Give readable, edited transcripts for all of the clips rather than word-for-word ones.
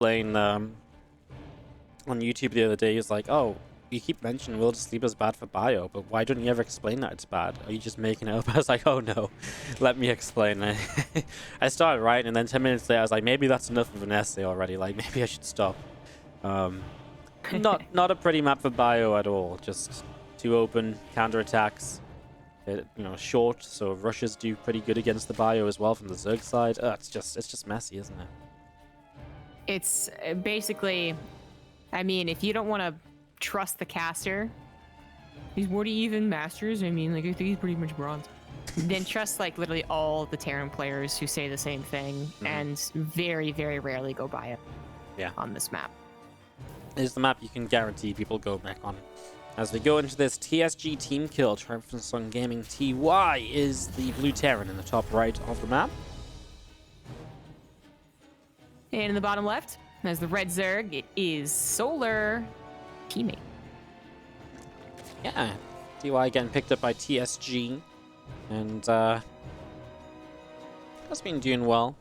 playing on YouTube the other day. He was like, "Oh, you keep mentioning Will to Sleep is bad for bio, but why don't you ever explain that it's bad? Are you just making it up?" I was like, "Oh no, let me explain it." I started writing, and then 10 minutes later, I was like, "Maybe that's enough of an essay already. Like, maybe I should stop." Not a pretty map for bio at all. Just too open, counterattacks. Short, so rushes do pretty good against the bio as well from the Zerg side. It's just messy, isn't it? It's basically, I mean, if you don't want to trust the caster, he's Wardy even masters. I mean, like, I think he's pretty much bronze. Then trust like literally all the Terran players who say the same thing and very, very rarely go bio. Yeah. On this map. It's the map you can guarantee people go back on. As we go into this TSG team kill, Triumphant Sun Gaming TY is the blue Terran in the top right of the map. And in the bottom left, as the red Zerg, it is Solar teammate. Yeah, TY getting picked up by TSG, and has been doing well.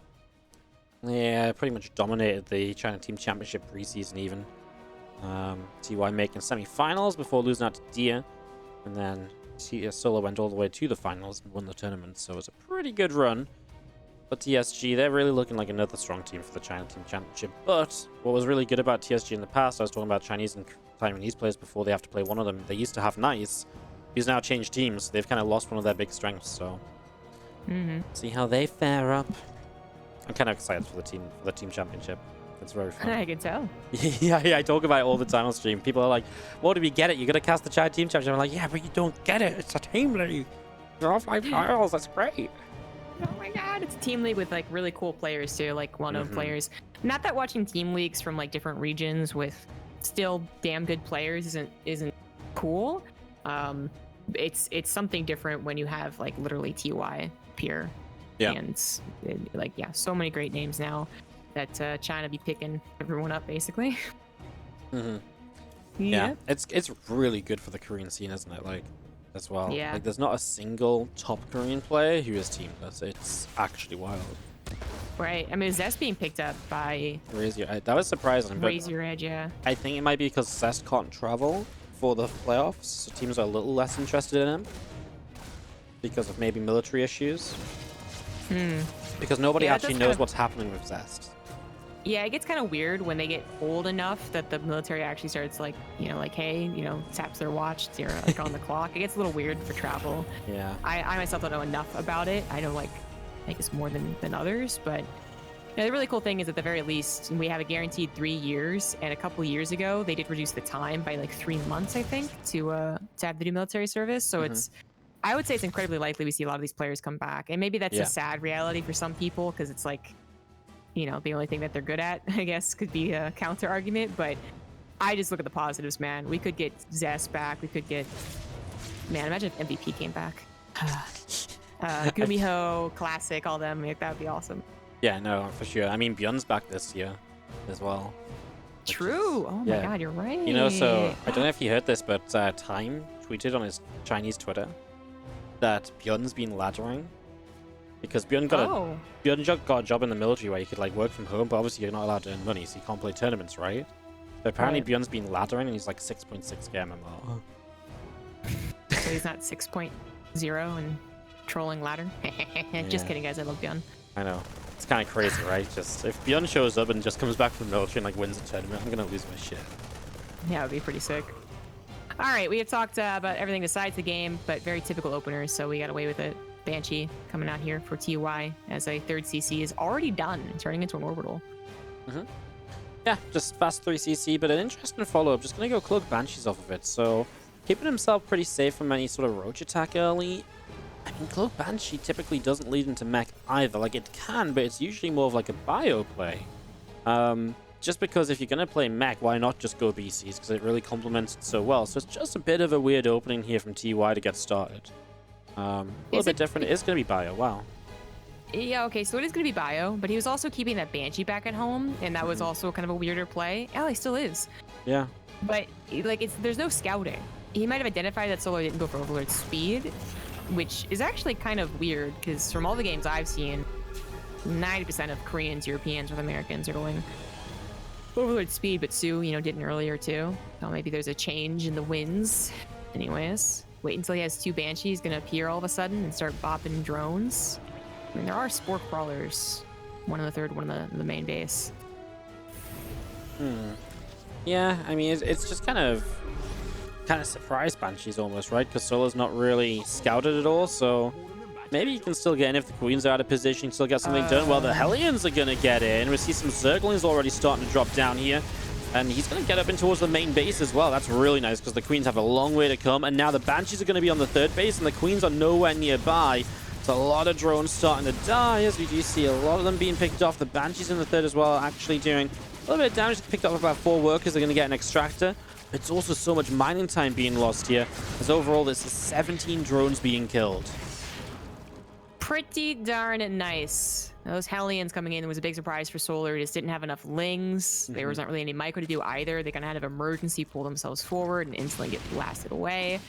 Yeah, pretty much dominated the China Team Championship preseason even. TY making semi-finals before losing out to Dia, and then Solo went all the way to the finals and won the tournament, so it was a pretty good run. But TSG, they're really looking like another strong team for the China Team Championship. But what was really good about TSG in the past, I was talking about Chinese and Taiwanese players before, they have to play one of them. They used to have Nice. He's now changed teams, so they've kind of lost one of their big strengths, so see how they fare up. I'm kind of excited for the team championship. It's very fun. I can tell. yeah, I talk about it all the time on stream. People are like, "Well, do we get it? You gotta cast the China Team Championship." I'm like, "Yeah, but you don't get it. It's a team league. You're offline files. That's great." Oh my god, it's a team league with like really cool players too, like well-known players. Not that watching team leagues from like different regions with still damn good players isn't cool. It's something different when you have like literally TY peer. Yeah. And so many great names now that China be picking everyone up basically. Yeah, it's really good for the Korean scene, isn't it? Like, as well. Yeah. Like, there's not a single top Korean player who is teamless. It's actually wild. Right. I mean, Zest being picked up by Raise Your Edge. That was surprising. Raise Your Edge, yeah. I think it might be because Zest can't travel for the playoffs, so teams are a little less interested in him because of maybe military issues. Because nobody actually knows what's happening with Zest. Yeah, it gets kind of weird when they get old enough that the military actually starts like, hey, taps their watch, they're like on the clock. It gets a little weird for travel. Yeah. I myself don't know enough about it. I know I guess more than others, but the really cool thing is at the very least we have a guaranteed 3 years, and a couple years ago they did reduce the time by like 3 months, I think, to have to do military service. So I would say it's incredibly likely we see a lot of these players come back, and maybe that's a sad reality for some people because it's like, the only thing that they're good at, I guess, could be a counter argument. But I just look at the positives, man. We could get Zest back. We could get, imagine if MVP came back. Gumiho, Classic, all them. Like, that would be awesome. Yeah, no, for sure. I mean, Bjorn's back this year as well. True. Oh my god, you're right. So I don't know if you heard this, but Time tweeted on his Chinese Twitter that Bjorn's been laddering because Bjorn got a job in the military where you could like work from home, but obviously you're not allowed to earn money, so you can't play tournaments, right? But apparently Bjorn's been laddering and he's like 6.6 MMR. So he's not 6.0 and trolling ladder. Just kidding, guys. I love Bjorn. I know. It's kind of crazy, right? Just if Bjorn shows up and just comes back from the military and like wins a tournament, I'm gonna lose my shit. Yeah, it would be pretty sick. All right, we have talked about everything besides the game, but very typical openers, so we got away with it. Banshee coming out here for TY as a third CC is already done, turning into an orbital. Yeah, just fast 3cc, but an interesting follow-up. Just gonna go cloak Banshees off of it, so keeping himself pretty safe from any sort of roach attack early. I mean, cloak Banshee typically doesn't lead into mech either. Like, it can, but it's usually more of like a bio play. Just because if you're gonna play mech, why not just go BCs? Because it really complements it so well. So it's just a bit of a weird opening here from TY to get started. A little bit different. It is going to be bio. Wow. Yeah, okay, so it is going to be bio, but he was also keeping that Banshee back at home, and that was also kind of a weirder play. Oh, he still is. Yeah. But, like, there's no scouting. He might have identified that Solo didn't go for Overlord speed, which is actually kind of weird, because from all the games I've seen, 90% of Koreans, Europeans, or Americans are going Overlord speed, but Sue, didn't earlier too. So maybe there's a change in the winds. Anyways, wait until he has 2 Banshees gonna appear all of a sudden and start bopping drones. I mean, there are Spore Crawlers. One in the third, one in the main base. Yeah, I mean, it's just kind of surprise Banshees almost, right? Because Solo's not really scouted at all, so maybe you can still get in if the Queens are out of position, you still get something done. Well, the Hellions are going to get in. We see some Zerglings already starting to drop down here. And he's going to get up in towards the main base as well. That's really nice because the Queens have a long way to come. And now the Banshees are going to be on the third base and the Queens are nowhere nearby. So a lot of drones starting to die, as we do see a lot of them being picked off. The Banshees in the third as well, actually doing a little bit of damage. Picked up about 4 workers. They're going to get an extractor. It's also so much mining time being lost here, as overall this is 17 drones being killed. Pretty darn nice. Those Hellions coming in was a big surprise for Solar. Just didn't have enough lings. There was not really any micro to do either. They kind of had an emergency pull themselves forward and instantly get blasted away.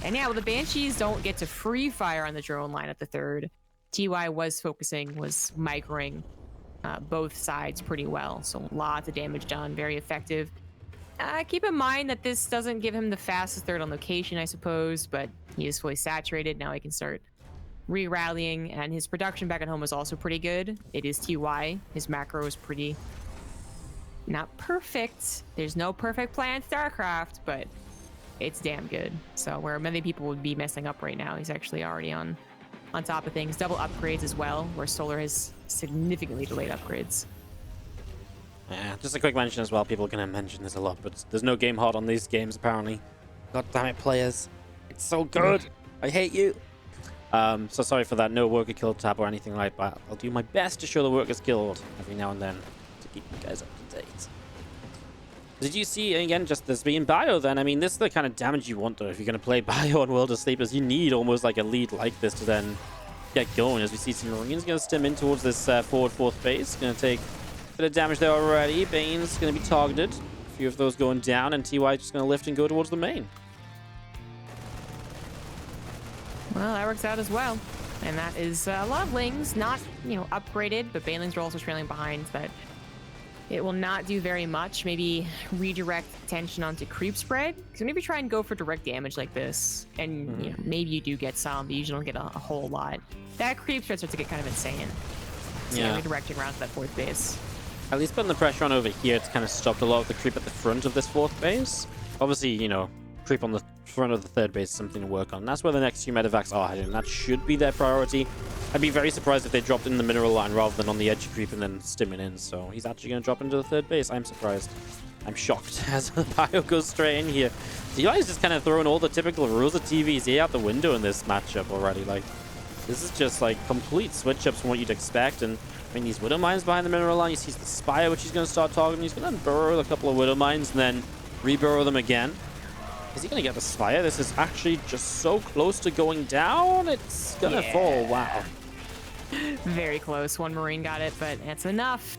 And yeah, well, the Banshees don't get to free fire on the drone line at the third. TY was microing both sides pretty well. So lots of damage done, very effective. Keep in mind that this doesn't give him the fastest third on location, I suppose, but he is fully saturated. Now he can start re-rallying, and his production back at home is also pretty good. It is TY. His macro is pretty not perfect. There's no perfect plan in StarCraft, but it's damn good. So where many people would be messing up right now, he's actually already on top of things. Double upgrades as well, where Solar has significantly delayed upgrades. Yeah, just a quick mention as well. People are going to mention this a lot, but there's no game hard on these games apparently. God damn it, players. It's so good. I hate you. So sorry for that no worker kill tab or anything like that. I'll do my best to show the workers killed every now and then to keep you guys up to date. Did you see, again, just this being bio then? I mean, this is the kind of damage you want though. If you're going to play bio on World of Sleepers, you need almost like a lead like this to then get going. As we see some Marines going to stem in towards this forward 4th base. Going to take a bit of damage there already. Bane's going to be targeted. A few of those going down, and TY just going to lift and go towards the main. Well, that works out as well. And that is a lot of lings, not, upgraded, but banelings are also trailing behind that. It will not do very much. Maybe redirect attention onto creep spread. So maybe try and go for direct damage like this. And maybe you do get some, but you don't get a whole lot. That creep spread starts to get kind of insane. So yeah, redirecting around to that 4th base. At least putting the pressure on over here, it's kind of stopped a lot of the creep at the front of this 4th base. Obviously, creep on the front of the 3rd base is something to work on. That's where the next few medevacs are heading. That should be their priority. I'd be very surprised if they dropped in the mineral line rather than on the edge of creep and then stimming in. So he's actually going to drop into the 3rd base. I'm surprised. I'm shocked as the bio goes straight in here. DI is just kind of throwing all the typical rules of TvZ out the window in this matchup already. Like, this is just like complete switch-ups from what you'd expect. And I mean, these Widow Mines behind the mineral line. He sees the Spire, which he's going to start targeting. He's going to burrow a couple of Widow Mines and then re-burrow them again. Is he going to get the Spire? This is actually just so close to going down. It's going to fall. Wow. Very close. One Marine got it, but that's enough.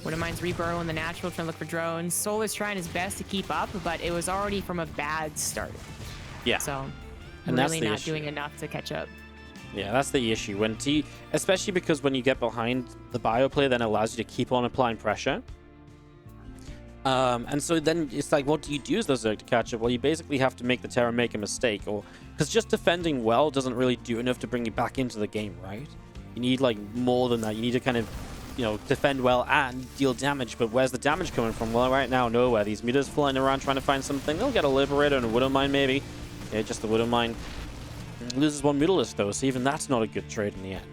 Widow Mines re-burrow in the natural, trying to look for drones. Solar's trying his best to keep up, but it was already from a bad start. Yeah. So and really not doing enough to catch up. Yeah, that's the issue. Especially because when you get behind the bio play, then it allows you to keep on applying pressure. And so then it's like, what do you do as the Zerg to catch up? Well, you basically have to make the Terra make a mistake, or because just defending well doesn't really do enough to bring you back into the game, right? You need like more than that. You need to kind of, defend well and deal damage. But where's the damage coming from? Well, right now, nowhere. These meters flying around trying to find something. They'll get a Liberator and a Widow Mine, maybe. Yeah, just the Widow Mine. Loses one Mutalist, though, so even that's not a good trade in the end.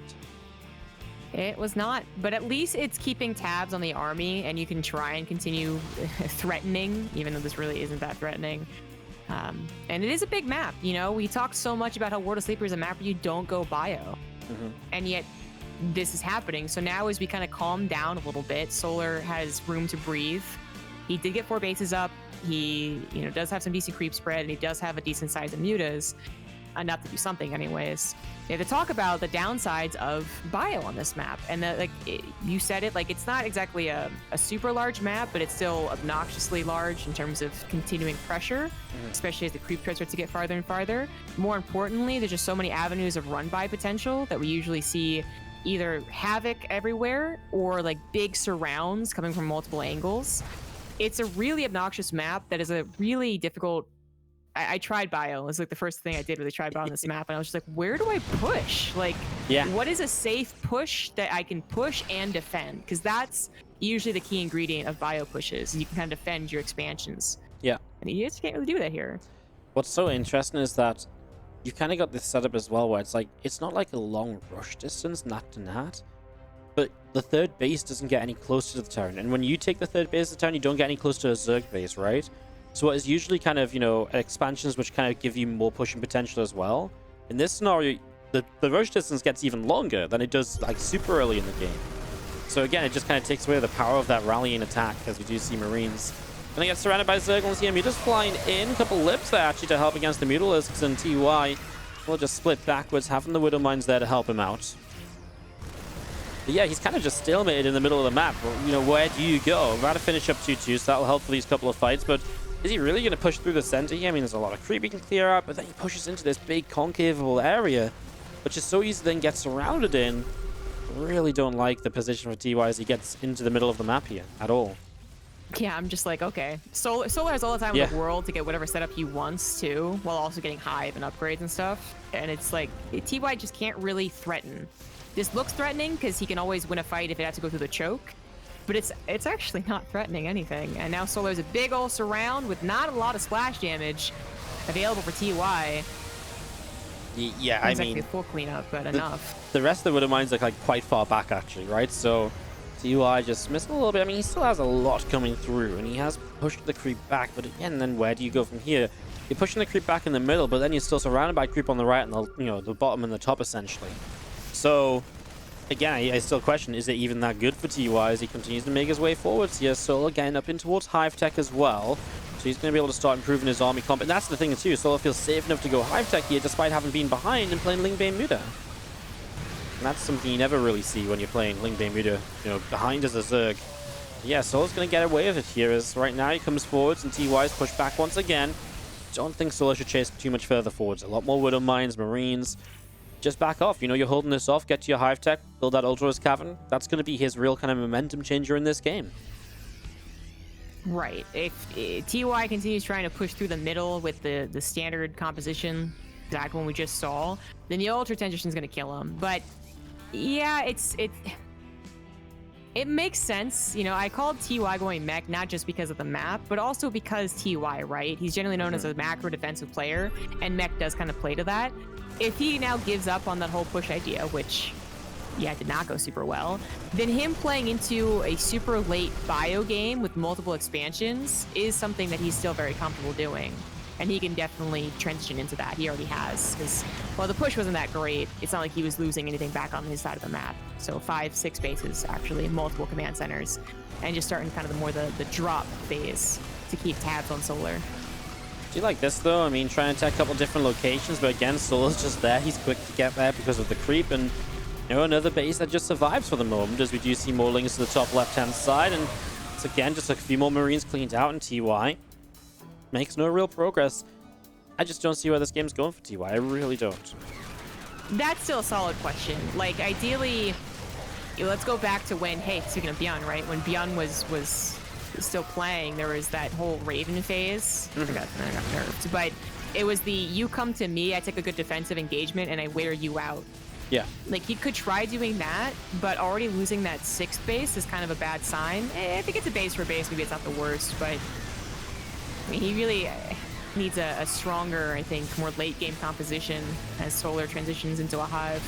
It was not, but at least it's keeping tabs on the army, and you can try and continue threatening, even though this really isn't that threatening. And it is a big map, We talk so much about how World of Sleeper is a map where you don't go bio. And yet this is happening. So now as we kind of calm down a little bit, Solar has room to breathe. He did get 4 bases up. He, does have some decent creep spread, and he does have a decent size of mutas. Enough to do something anyways. Yeah, to talk about the downsides of bio on this map, and you said it, like, it's not exactly a super large map, but it's still obnoxiously large in terms of continuing pressure, especially as the creep spread starts to get farther and farther. More importantly, there's just so many avenues of run by potential that we usually see either havoc everywhere or like big surrounds coming from multiple angles. it's a really obnoxious map that is a really difficult. I tried bio. It was like the first thing I did was I tried bio on this map, and I was just like, where do I push? Like, Yeah. what is a safe push that I can push and defend? Because that's usually the key ingredient of bio pushes. You can kind of defend your expansions. Yeah. And you just can't really do that here. What's so interesting is that you've kind of got this setup as well where it's like, it's not like a long rush distance, nat to nat, but the third base doesn't get any closer to the town. And when you take the third base of the town, you don't get any closer to a Zerg base, right? So what is usually kind of, you know, expansions which kind of give you more pushing potential as well. In this scenario, the rush distance gets even longer than it does like super early in the game. So again, it just kind of takes away the power of that rallying attack, as we do see Marines. Gonna get surrounded by Zerglings here. Mutas flying in. A couple lips there actually to help against the Mutalisks, and TY will just split backwards, having the Widow Mines there to help him out. But yeah, he's kind of just stalemated in the middle of the map. You know, where do you go? About to finish up 2-2, so that'll help for these couple of fights, but is he really going to push through the center here? I mean, there's a lot of creep he can clear out, but then he pushes into this big concavable area, which is so easy to then get surrounded in. Really don't like the position for TY as he gets into the middle of the map here at all. Yeah, I'm just like, okay. Solar has all the time in the world to get whatever setup he wants to, while also getting Hive and upgrades and stuff. And it's like, TY just can't really threaten. This looks threatening because he can always win a fight if it has to go through the choke. But it's actually not threatening anything. And now Solar's a big ol' surround with not a lot of splash damage available for TY. Yeah, I mean, a full cleanup, but enough. The rest of the Widow Mines are like quite far back actually, right? So TY just missing a little bit. I mean, he still has a lot coming through, and he has pushed the creep back. But again, then where do you go from here? You're pushing the creep back in the middle, but then you're still surrounded by creep on the right and the bottom and the top essentially. So again, I still question, is it even that good for TY as he continues to make his way forwards here? Solar getting up in towards Hive Tech as well. So he's going to be able to start improving his army comp. And that's the thing too, Solar feels safe enough to go Hive Tech here despite having been behind and playing Lingbane Muda. And that's something you never really see when you're playing Lingbane Muda, you know, behind as a Zerg. Yeah, Solar's going to get away with it here as right now he comes forwards and TY's pushed back once again. Don't think Solar should chase too much further forwards. A lot more Widow Mines, Marines. Just back off. You know, you're holding this off. Get to your Hive Tech. Build that Ultras Cavern. That's going to be his real kind of momentum changer in this game. Right. If TY continues trying to push through the middle with the standard composition, exact one we just saw, then the Ultra Transition is going to kill him. But yeah, it makes sense. You know, I called TY going mech not just because of the map, but also because TY, right? He's generally known as a macro defensive player, and mech does kind of play to that. If he now gives up on that whole push idea, which, yeah, did not go super well, then him playing into a super late bio game with multiple expansions is something that he's still very comfortable doing. And he can definitely transition into that. He already has. Because, well, the push wasn't that great. It's not like he was losing anything back on his side of the map. So 5-6 bases, actually, multiple command centers. And just starting kind of the drop phase to keep tabs on Solar. Do you like this, though? I mean, trying to attack a couple different locations, but again, Solar's just there. He's quick to get there because of the creep, and, you know, another base that just survives for the moment, as we do see more links to the top left-hand side, and it's, again, just a few more Marines cleaned out, and TY makes no real progress. I just don't see where this game's going for TY. I really don't. That's still a solid question. Like, ideally, let's go back to when, hey, speaking of Bjorn, right? When Bjorn was still playing, there was that whole Raven phase. I got nerfed, but it was the you come to me, I take a good defensive engagement, and I wear you out. Yeah. Like, he could try doing that, but already losing that 6th base is kind of a bad sign. If it gets a base for base, maybe it's not the worst, but I mean, he really needs a stronger, I think, more late game composition as Solar transitions into a Hive.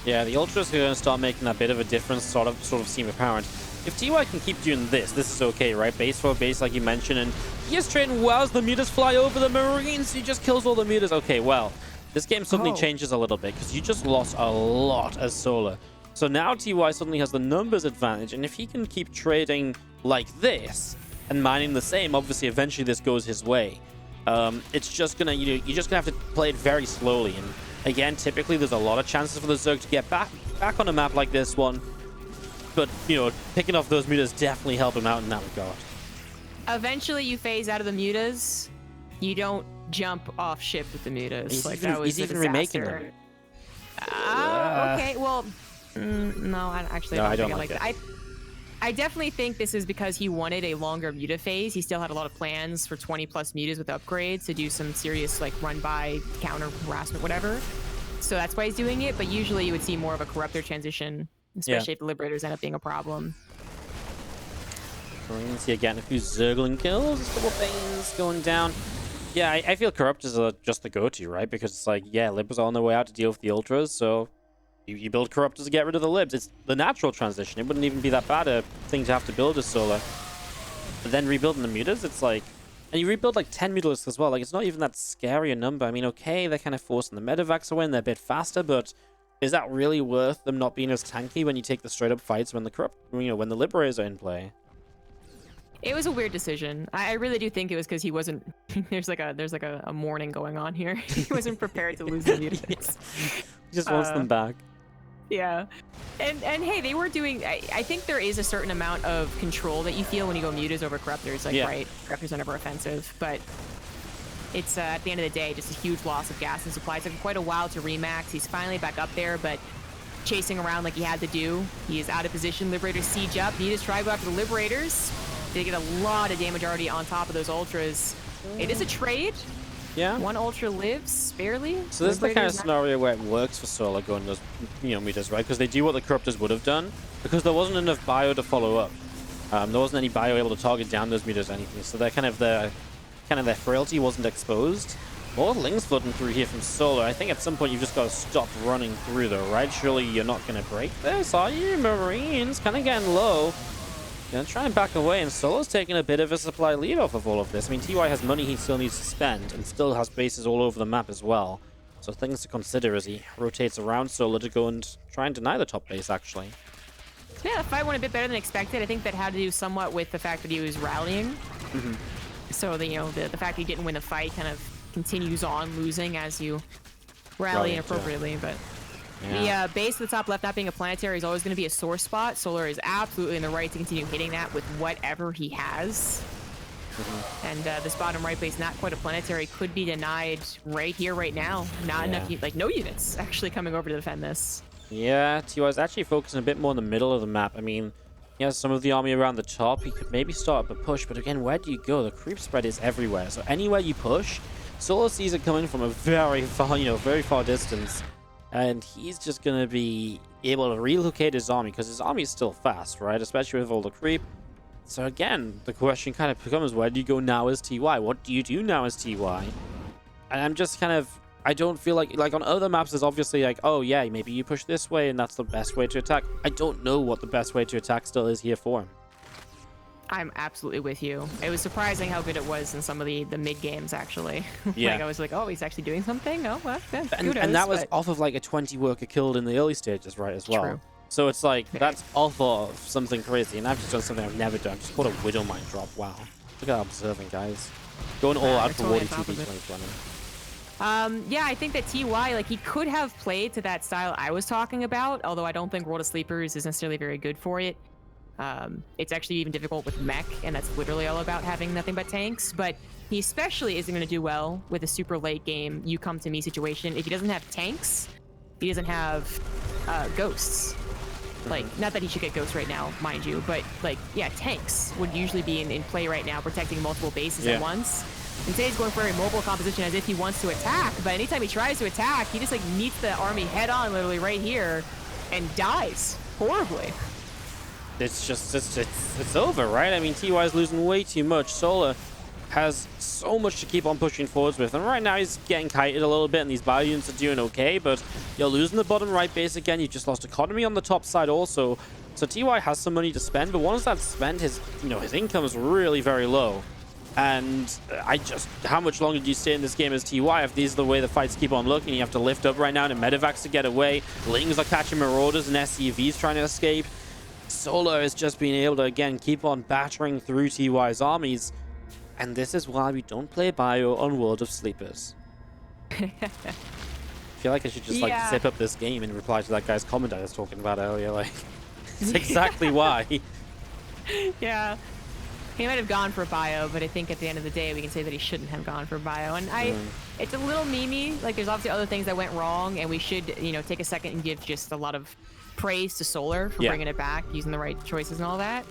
Yeah, the Ultras are going to start making that bit of a difference, sort of seem apparent. If TY can keep doing this is okay, right? Base for base, like you mentioned, and he is trading well as the Mutas fly over the Marines. He just kills all the Mutas. Okay, well, this game suddenly changes a little bit because you just lost a lot as Solar. So now TY suddenly has the numbers advantage, and if he can keep trading like this and mining the same, obviously eventually this goes his way. It's just gonna, you're just gonna have to play it very slowly. And again, typically there's a lot of chances for the Zerg to get back on a map like this one. But, you know, picking off those Mutas definitely help him out in that regard. Eventually you phase out of the Mutas. You don't jump off ship with the Mutas. He's even remaking them. Okay, well, no, I don't think I like that. I definitely think this is because he wanted a longer muta phase. He still had a lot of plans for 20 plus mutas with upgrades to do some serious like run by, counter harassment, whatever. So that's why he's doing it. But usually you would see more of a corruptor transition, especially if the liberators end up being a problem. We're going to see again a few Zergling kills, a couple things going down. Yeah, I feel Corruptors are just the go-to, right? Because it's like, yeah, Libs are on their way out to deal with the Ultras, so you build Corruptors to get rid of the Libs. It's the natural transition. It wouldn't even be that bad a thing to have to build a Solar. But then rebuilding the Mutas, it's like... And you rebuild like 10 Mutalisks as well. Like, it's not even that scary a number. I mean, okay, they're kind of forcing the Medivacs away and they're a bit faster, but is that really worth them not being as tanky when you take the straight-up fights when the when the Liberators are in play? It was a weird decision. I really do think it was because he wasn't. there's like a mourning going on here. He wasn't prepared to lose the mutants. He just wants them back. Yeah, and hey, they were doing. I think there is a certain amount of control that you feel when you go mutas over corruptors. Like right, corruptors are never offensive, but it's at the end of the day just a huge loss of gas and supplies. It took quite a while to remax. He's finally back up there, but chasing around like he had to do. He is out of position. Liberators siege up. Mutas try to go after the Liberators. They get a lot of damage already on top of those ultras. It is a trade. Yeah. One ultra lives barely. So this is the kind of scenario where it works for Solar going those meters, right? Because they do what the Corruptors would have done, because there wasn't enough bio to follow up. There wasn't any bio able to target down those meters or anything. So they're their frailty wasn't exposed. More Lings floating through here from Solar. I think at some point you've just got to stop running through though, right? Surely you're not going to break this, are you? Marines kind of getting low. Gonna try and back away, and Solar's taking a bit of a supply lead off of all of this. I mean, TY has money he still needs to spend, and still has bases all over the map as well. So things to consider as he rotates around Solar to go and try and deny the top base, actually. Yeah, the fight went a bit better than expected. I think that had to do somewhat with the fact that he was rallying. So the fact he didn't win the fight kind of continues on losing as you rally inappropriately, but... Yeah. The base at the top left not being a planetary is always going to be a sore spot. Solar is absolutely in the right to continue hitting that with whatever he has. And this bottom right base, not quite a planetary, could be denied right here, right now. Not enough, like no units actually coming over to defend this. Yeah, TY is actually focusing a bit more in the middle of the map. I mean, he has some of the army around the top. He could maybe start up a push, but again, where do you go? The creep spread is everywhere. So anywhere you push, Solar sees it coming from a very far distance. And he's just going to be able to relocate his army, because his army is still fast, right? Especially with all the creep. So again, the question kind of becomes, where do you go now as TY? What do you do now as TY? And I'm just I don't feel like on other maps, there's obviously like, oh yeah, maybe you push this way and that's the best way to attack. I don't know what the best way to attack still is here for him. I'm absolutely with you. It was surprising how good it was in some of the mid games, actually. Yeah. Like I was like, oh, he's actually doing something. Oh, well, yeah, and that was off of like a 20 worker killed in the early stages, right? As well. True. So it's like that's off of something crazy, and I've just done something I've never done. Just caught a Widow Mine drop. Wow. Look at how observing, guys. Going all out for WardiTV 2020. Yeah, I think that TY, he could have played to that style I was talking about, although I don't think World of Sleepers is necessarily very good for it. It's actually even difficult with mech, and that's literally all about having nothing but tanks, but he especially isn't going to do well with a super late game you come to me situation if he doesn't have tanks. He doesn't have ghosts. Not that he should get ghosts right now, mind you, but tanks would usually be in play right now, protecting multiple bases at once. And today he's going for a mobile composition as if he wants to attack, but anytime he tries to attack, he just meets the army head on literally right here and dies horribly. It's just, it's over, right? I mean, TY is losing way too much. Solar has so much to keep on pushing forwards with, and right now he's getting kited a little bit, and these bio units are doing okay, but you're losing the bottom right base again. You just lost economy on the top side also. So TY has some money to spend, but once that's spent, his income is really very low. And how much longer do you stay in this game as TY if these are the way the fights keep on looking? You have to lift up right now to Medivacs to get away. Lings are catching Marauders and SCVs trying to escape. Solar is just being able to, again, keep on battering through TY's armies. And this is why we don't play bio on World of Sleepers. I feel like I should just, zip up this game and reply to that guy's comment I was talking about earlier. It's exactly why. Yeah. He might have gone for bio, but I think at the end of the day, we can say that he shouldn't have gone for bio. And it's a little memey. There's obviously other things that went wrong, and we should, take a second and give just a lot of praise to Solar for bringing it back, using the right choices and all that.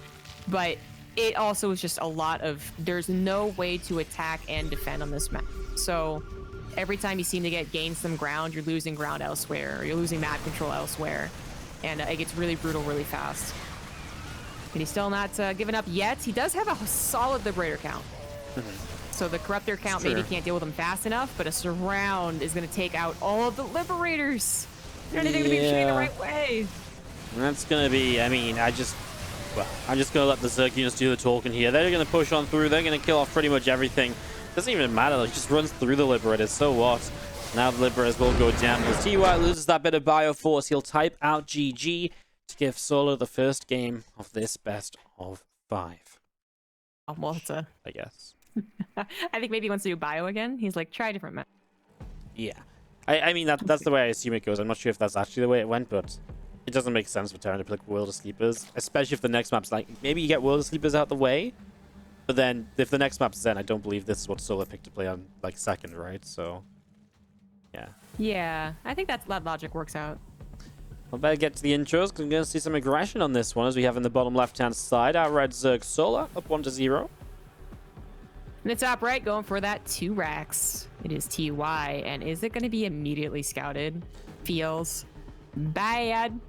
But it also is just a lot of, there's no way to attack and defend on this map. So every time you seem to gain some ground, you're losing ground elsewhere, or you're losing map control elsewhere. And it gets really brutal really fast. And he's still not given up yet. He does have a solid Liberator count. So the Corruptor count maybe can't deal with him fast enough, but a Surround is going to take out all of the Liberators. They're going to be shooting the right way. That's going to be, I mean, I'm just going to let the Zerg units do the talking here. They're going to push on through. They're going to kill off pretty much everything. Doesn't even matter. It just runs through the Liberators. So what? Now the Liberators will go down. As TY loses that bit of Bioforce, he'll type out GG to give Solo the first game of this best of 5. Oh, well, it's a... I guess. I think maybe he wants to do Bio again. He's like, try a different map. Yeah. I mean, that's the way I assume it goes. I'm not sure if that's actually the way it went, but it doesn't make sense for Terran to pick World of Sleepers, especially if the next map's like, maybe you get World of Sleepers out the way, but then if the next map's Zen, I don't believe this is what Solo picked to play on, like, second, right? So, yeah. Yeah, I think that logic works out. I better get to the intros, because I'm going to see some aggression on this one, as we have in the bottom left-hand side, our red Zerg Solar, up 1-0. In the top right, going for that 2 racks. It is TY, and is it going to be immediately scouted? Feels bad.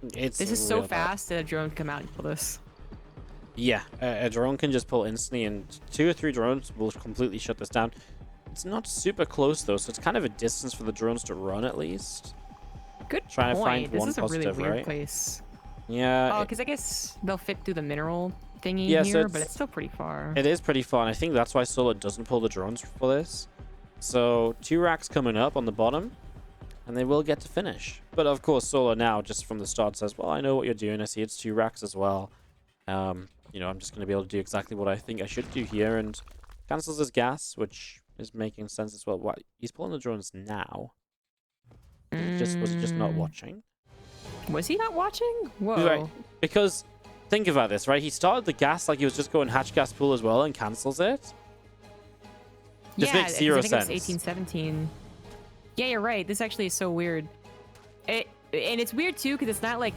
This is so fast that a drone can come out and kill this. Yeah, a drone can just pull instantly, and 2 or 3 drones will completely shut this down. It's not super close, though, so it's kind of a distance for the drones to run, at least. Good Trying point. to find this one is a positive, really weird right? place. Yeah. Oh, because I guess they'll fit through the mineral thingy Yeah, here, so but it's still pretty far. It is pretty far, and I think that's why Solo doesn't pull the drones for this. So 2 racks coming up on the bottom, and they will get to finish. But of course, Solo now, just from the start, says, well, I know what you're doing. I see it's 2 racks as well. You know, I'm just going to be able to do exactly what I think I should do here, and cancels his gas, which is making sense as well. What? He's pulling the drones now. Was he just not watching? Was he not watching? Whoa. Right. Because think about this, right? He started the gas like he was just going hatch gas pool as well and cancels it. This makes 0 I think sense. It was 18, 17. Yeah, you're right. This actually is so weird. And it's weird too, because it's not like,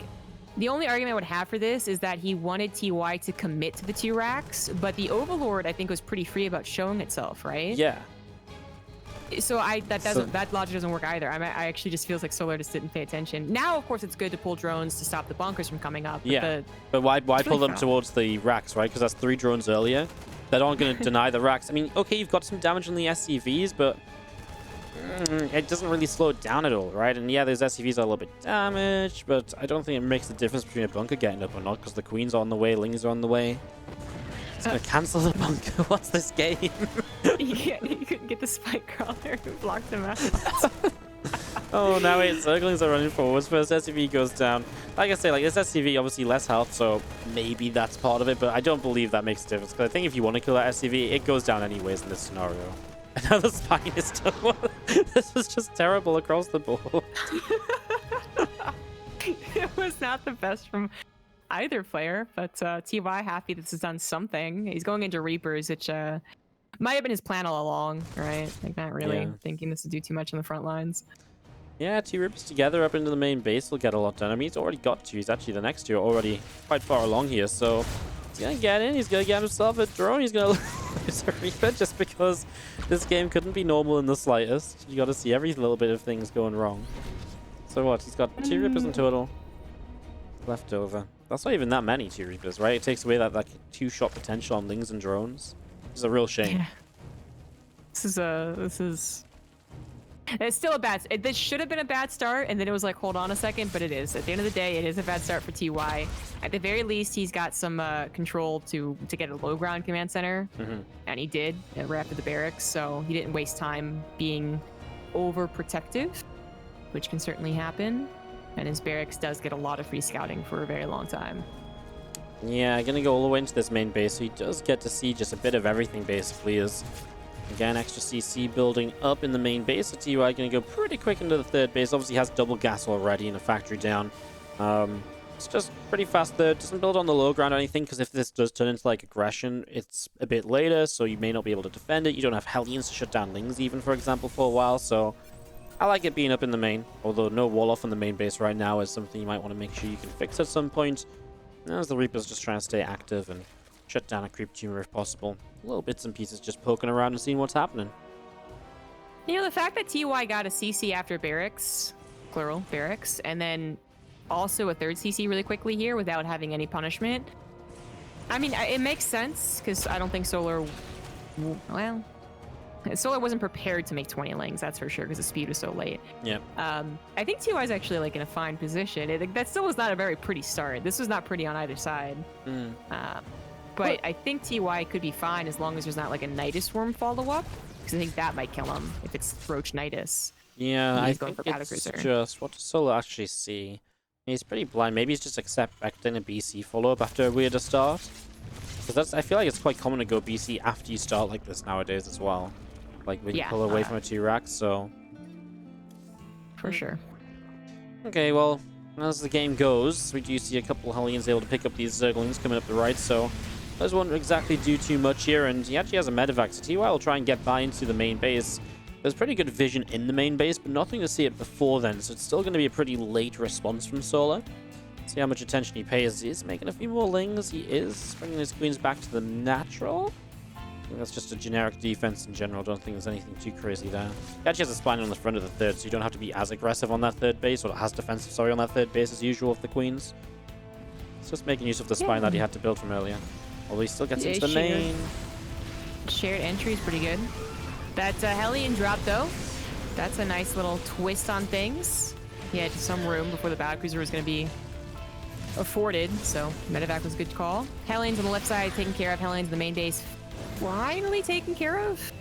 the only argument I would have for this is that he wanted TY to commit to the 2 racks, but the Overlord I think was pretty free about showing itself, right? Yeah. So that logic doesn't work either. I actually just feels like Solar just didn't pay attention. Now, of course, it's good to pull drones to stop the bunkers from coming up. Yeah. But why pull them towards the racks, right? Because that's 3 drones earlier. That aren't going to deny the racks. I mean, okay, you've got some damage on the SCVs, but it doesn't really slow it down at all, right? And yeah, those SCVs are a little bit damaged, but I don't think it makes a difference between a bunker getting up or not, because the Queen's on the way, Lings are on the way. It's going to cancel the bunker. What's this game? You couldn't get the spike crawler who blocked him out. Oh, now wait, Zerglings are running forwards. First SCV goes down. Like I say, like this SCV, obviously less health, so maybe that's part of it, but I don't believe that makes a difference, because I think if you want to kill that SCV, it goes down anyways in this scenario. Another spine is still... This was just terrible across the board. It was not the best from either player, but TY happy this has done something. He's going into Reapers, which might have been his plan all along, right? Like, not really thinking this would do too much on the front lines. Yeah, 2 Reapers together up into the main base will get a lot done. I mean, he's already got 2. He's actually the next 2 are already quite far along here, so he's going to get in. He's going to get himself a drone. He's going to lose a Reaper just because this game couldn't be normal in the slightest. You got to see every little bit of things going wrong. So what? He's got 2 Reapers in total left over. That's not even that many 2 Reapers, right? It takes away that 2-shot potential on Lings and drones. It's a real shame. Yeah. It's still a bad... This should have been a bad start, and then it was like, hold on a second, but it is. At the end of the day, it is a bad start for TY. At the very least, he's got some control to get a low ground command center, and he did right after the barracks, so he didn't waste time being overprotective, which can certainly happen. And his barracks does get a lot of free scouting for a very long time. Yeah, gonna go all the way into this main base, so he does get to see just a bit of everything, basically. Again, extra CC building up in the main base. So TY gonna go pretty quick into the third base. Obviously has double gas already and a factory down. It's just pretty fast there. Doesn't build on the low ground or anything, because if this does turn into like aggression, it's a bit later, so you may not be able to defend it. You don't have Hellions to shut down Lings even, for example, for a while, so I like it being up in the main, although no wall off on the main base right now is something you might want to make sure you can fix at some point. As the Reaper's just trying to stay active and shut down a creep tumor if possible. Little bits and pieces just poking around and seeing what's happening. You know, the fact that TY got a CC after barracks, plural, barracks, and then also a third CC really quickly here without having any punishment. I mean, it makes sense, because I don't think Solar... Well... Solar wasn't prepared to make 20 lings, that's for sure, because the speed was so late. Yeah. I think TY is actually like in a fine position. That still was not a very pretty start. This was not pretty on either side. But I think TY could be fine as long as there's not like a Nidus Worm follow-up, because I think that might kill him if it's Roach Nidus. Yeah, I going think for it's just what does Solo actually see? He's pretty blind. Maybe he's just expecting a BC follow-up after a weirder start. Because I feel like it's quite common to go BC after you start like this nowadays as well. Like when you pull away from a 2-rack, so... For sure. Okay, well, as the game goes, we do see a couple of Hellions able to pick up these Zerglings coming up the right, so... Those won't exactly do too much here, and he actually has a medevac, so TY will try and get by into the main base. There's pretty good vision in the main base, but nothing to see it before then, so it's still going to be a pretty late response from Solar. See how much attention he pays. He is making a few more lings. He is bringing his queens back to the natural. I think that's just a generic defense in general. Don't think there's anything too crazy there. He actually has a spine on the front of the third, so you don't have to be as aggressive on that third base, or as defensive, sorry, on that third base as usual with the queens. It's just making use of the spine that he had to build from earlier. Although he still gets into the main. Shared entry is pretty good. That Hellion drop, though, that's a nice little twist on things. He had some room before the battlecruiser was going to be afforded, so medevac was a good call. Hellions on the left side taken care of. Hellions in the main base finally taken care of.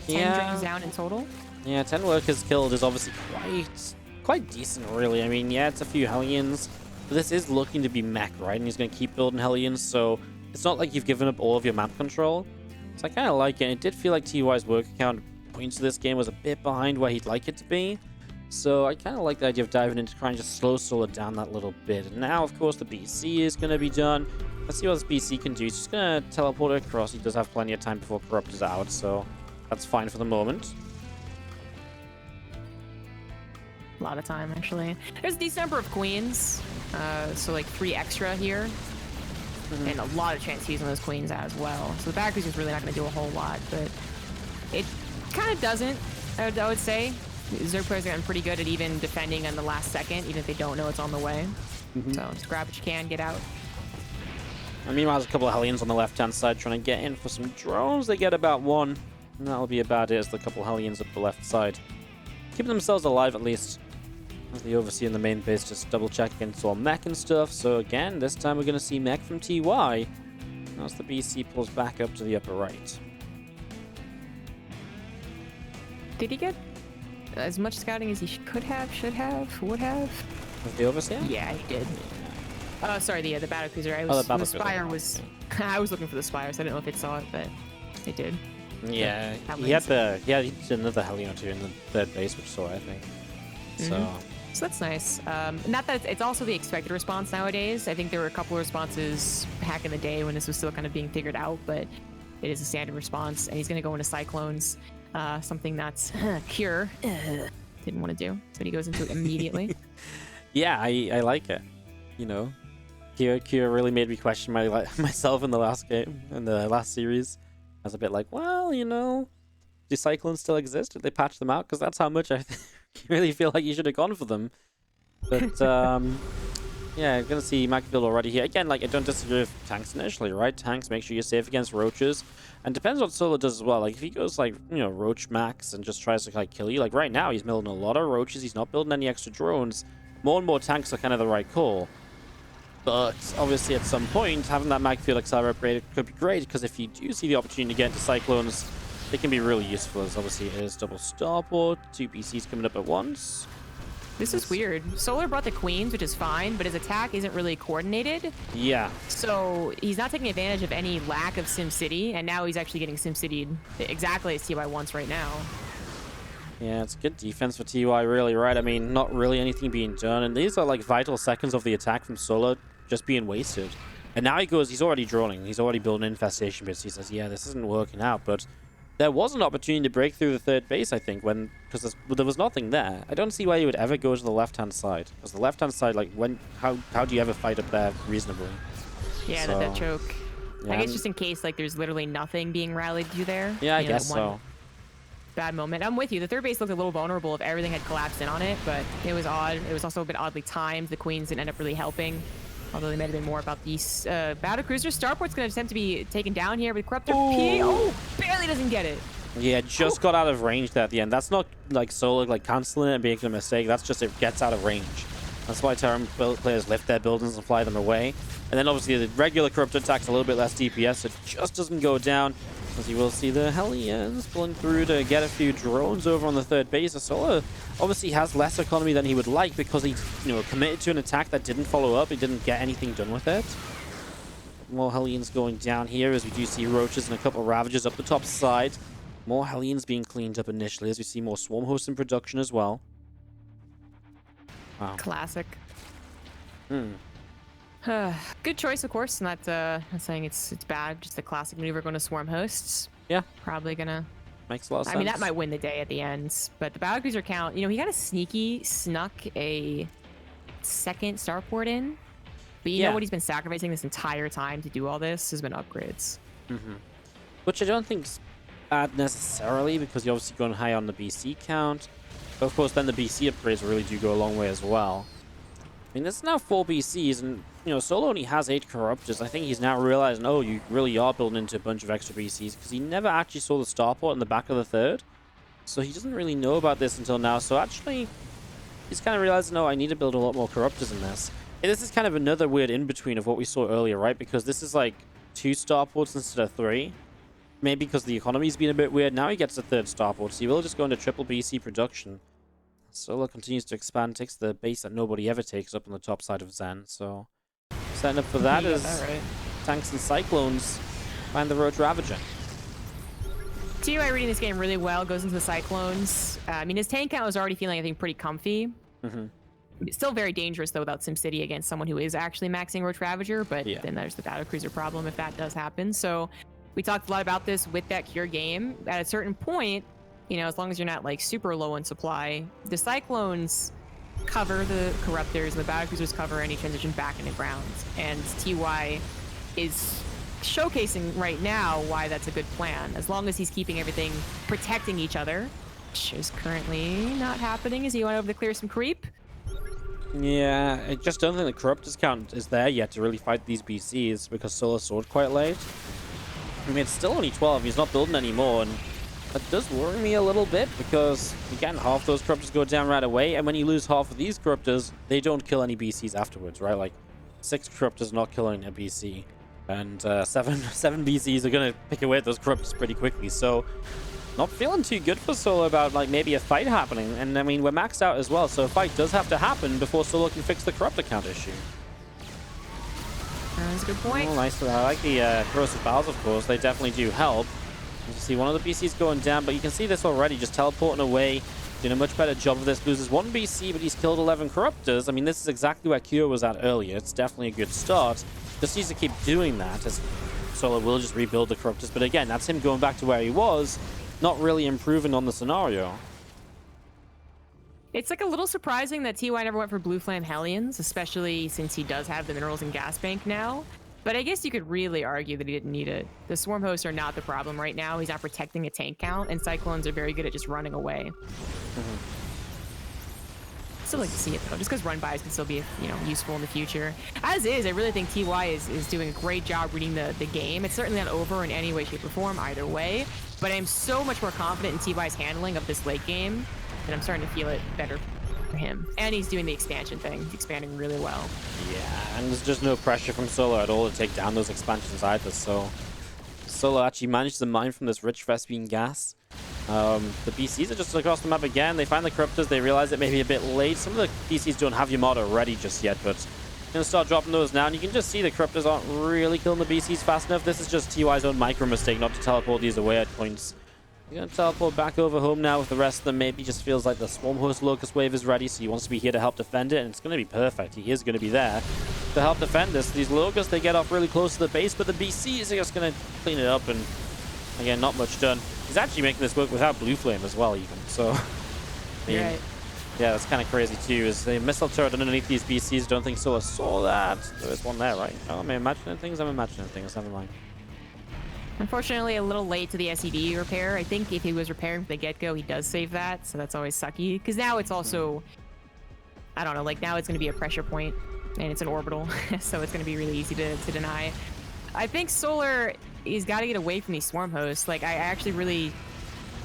10 drains down in total. Yeah, 10 workers killed is obviously quite decent, really. I mean, yeah, it's a few Hellions, but this is looking to be mech, right? And he's going to keep building Hellions, so it's not like you've given up all of your map control. So I kind of like it. It did feel like TY's work count points to this game was a bit behind where he'd like it to be. So I kind of like the idea of diving into trying to just slow Solar down that little bit. And now, of course, the BC is going to be done. Let's see what this BC can do. He's just going to teleport it across. He does have plenty of time before Corrupt is out, so that's fine for the moment. A lot of time, actually. There's a decent number of queens, so like 3 extra here. And a lot of chance to use one of those queens as well. So the backcruiser is really not going to do a whole lot, but it kind of doesn't, I would say. Zerg players are getting pretty good at even defending on the last second, even if they don't know it's on the way. So just grab what you can, get out. And meanwhile, there's a couple of Hellions on the left-hand side trying to get in for some drones. They get about 1, and that'll be about it as the couple of Hellions up the left side. Keeping themselves alive, at least. As the Overseer in the main base just double-check against all mech and stuff. So again, this time we're going to see mech from TY as the BC pulls back up to the upper right. Did he get as much scouting as he could have, should have, would have? With the Overseer? Yeah, he did. Oh, sorry, the battlecruiser. The Spire was... I was looking for the Spire, so I didn't know if it saw it, but it did. Yeah, he did another Hellion or 2 in the third base, which saw it, I think. So that's nice. Not that it's also the expected response nowadays. I think there were a couple of responses back in the day when this was still kind of being figured out, but it is a standard response, and he's going to go into Cyclones, something that's Cure didn't want to do, but he goes into it immediately. Yeah, I like it. You know, Cure really made me question myself in the last game, in the last series. I was a bit like, well, you know, do Cyclones still exist? Did they patch them out? Because that's how much I really feel like you should have gone for them. But, yeah, I'm going to see Machiavelli already here. Again, like, I don't disagree with tanks initially, right? Tanks, make sure you're safe against roaches. And depends what Solo does as well. Like, if he goes, like, you know, roach max and just tries to, like, kill you. Like, right now, he's building a lot of roaches. He's not building any extra drones. More and more tanks are kind of the right call. But, obviously, at some point, having that Machiavelli XR upgraded could be great. Because if you do see the opportunity to get into Cyclones, they can be really useful. As obviously, it is double starport, 2 BCs coming up at once. This is weird. Solar brought the queens, which is fine, but his attack isn't really coordinated. Yeah. So he's not taking advantage of any lack of SimCity, and now he's actually getting SimCity'd exactly as TY wants right now. Yeah, it's good defense for TY, really, right? I mean, not really anything being done, and these are like vital seconds of the attack from Solar just being wasted. And now he's already droning. He's already building infestation bits. He says, yeah, this isn't working out, but there was an opportunity to break through the third base, I think, because there was nothing there. I don't see why you would ever go to the left-hand side. Because the left-hand side, like, how do you ever fight up there reasonably? Yeah, So, that choke. yeah, I guess just in case, like, there's literally nothing being rallied to there. Yeah, I you know, guess one so. Bad moment. I'm with you. The third base looked a little vulnerable if everything had collapsed in on it, but it was odd. It was also a bit oddly timed. The Queens didn't end up really helping. Although they might have been more about these battle cruisers. Starport's going to attempt to be taken down here with Corruptor P. Oh, barely doesn't get it. Yeah, just got out of range there at the end. That's not like solo, like canceling it and making a mistake. That's just it gets out of range. That's why Terran players lift their buildings and fly them away. And then obviously the regular Corruptor attack's a little bit less DPS, so it just doesn't go down. As you will see the Hellions pulling through to get a few drones over on the third base. Solo obviously has less economy than he would like because he, committed to an attack that didn't follow up. He didn't get anything done with it. More Hellions going down here as we do see Roaches and a couple of Ravagers up the top side. More Hellions being cleaned up initially as we see more Swarm Hosts in production as well. Wow. Classic. Good choice, of course. Not saying it's bad. Just a classic maneuver going to Swarm Hosts. Yeah. Probably gonna. Makes a lot of sense. I mean, that might win the day at the end. But the battlecruiser count, he got a snuck a second starport in. But you know what he's been sacrificing this entire time to do all this has been upgrades. Which I don't think's bad necessarily, because you're obviously going high on the BC count. But of course, then the BC upgrades really do go a long way as well. I mean, there's now 4 BCs, and, Solo only has 8 Corruptors. I think he's now realizing, oh, you really are building into a bunch of extra BCs, because he never actually saw the starport in the back of the third. So he doesn't really know about this until now. So actually, he's kind of realizing, no, I need to build a lot more Corruptors in this. And this is kind of another weird in-between of what we saw earlier, right? Because this is like 2 starports instead of 3. Maybe because the economy's been a bit weird. Now he gets the 3rd starport, so he will just go into triple BC production. Solo continues to expand, takes the base that nobody ever takes up on the top side of Zen. So setting up for that is tanks and cyclones find the Roach Ravager. TUI reading this game really well, goes into the cyclones. I mean, his tank count was already feeling, I think, pretty comfy. It's still very dangerous, though, without SimCity against someone who is actually maxing Roach Ravager, but then there's the battlecruiser problem if that does happen. So we talked a lot about this with that Cure game. At a certain point, as long as you're not like super low in supply, the cyclones cover the Corruptors and the battlecruisers cover any transition back into ground. And TY is showcasing right now why that's a good plan, as long as he's keeping everything protecting each other, which is currently not happening as he went over to clear some creep. Yeah, I just don't think the Corruptors count is there yet to really fight these BCs, because Solo soared quite late. I mean, it's still only 12, he's not building any more, and that does worry me a little bit, because, again, half those Corruptors go down right away, and when you lose half of these Corruptors, they don't kill any BCs afterwards, right? Like, 6 Corruptors not killing a BC, and 7 BCs are going to pick away at those Corruptors pretty quickly, so not feeling too good for Solo about, like, maybe a fight happening. And, I mean, we're maxed out as well, so a fight does have to happen before Solo can fix the Corruptor count issue. That's a good point. Oh, nice. I like the Corrosive Bowels, of course. They definitely do help. You see one of the BCs going down, but you can see this already, just teleporting away, doing a much better job of this. Loses 1 BC, but he's killed 11 Corruptors. I mean, this is exactly where Cure was at earlier. It's definitely a good start. Just needs to keep doing that, as Solo will just rebuild the Corruptors. But again, that's him going back to where he was, not really improving on the scenario. It's like a little surprising that TY never went for Blue Flame Hellions, especially since he does have the minerals and gas bank now. But I guess you could really argue that he didn't need it. The Swarm Hosts are not the problem right now. He's not protecting a tank count, and Cyclones are very good at just running away. Still like to see it, though, just because run-bys can still be, useful in the future. As is, I really think TY is doing a great job reading the game. It's certainly not over in any way, shape, or form either way, but I'm so much more confident in TY's handling of this late game, and I'm starting to feel it better for him. And he's doing the expansion thing. He's expanding really well. Yeah, and there's just no pressure from Solo at all to take down those expansions either, so Solo actually managed to mine from this rich Vespine gas. The BCs are just across the map again. They find the Corruptors. They realize it may be a bit late. Some of the BCs don't have Yamato ready just yet, but going to start dropping those now. And you can just see the Corruptors aren't really killing the BCs fast enough. This is just TY's own micro mistake not to teleport these away at points. You're going to teleport back over home now with the rest of them. Maybe just feels like the Swarm Host Locust Wave is ready, so he wants to be here to help defend it, and it's going to be perfect. He is going to be there to help defend this. These Locusts, they get off really close to the base, but the BCs are just going to clean it up and Again, not much done. He's actually making this work without blue flame as well, even. So, I mean, Right. yeah, that's kind of crazy too. Is the missile turret underneath these BCs? Don't think Solar saw that. There is one there, right? Oh, am I imagining things? I'm imagining things. Never mind. Unfortunately, a little late to the SED repair. I think if he was repairing from the get-go, he does save that, so that's always sucky. Because now it's also, I don't know, like now it's going to be a pressure point, and it's an orbital, so it's going to be really easy to deny. I think Solar, he's got to get away from these swarm hosts. Like, I actually really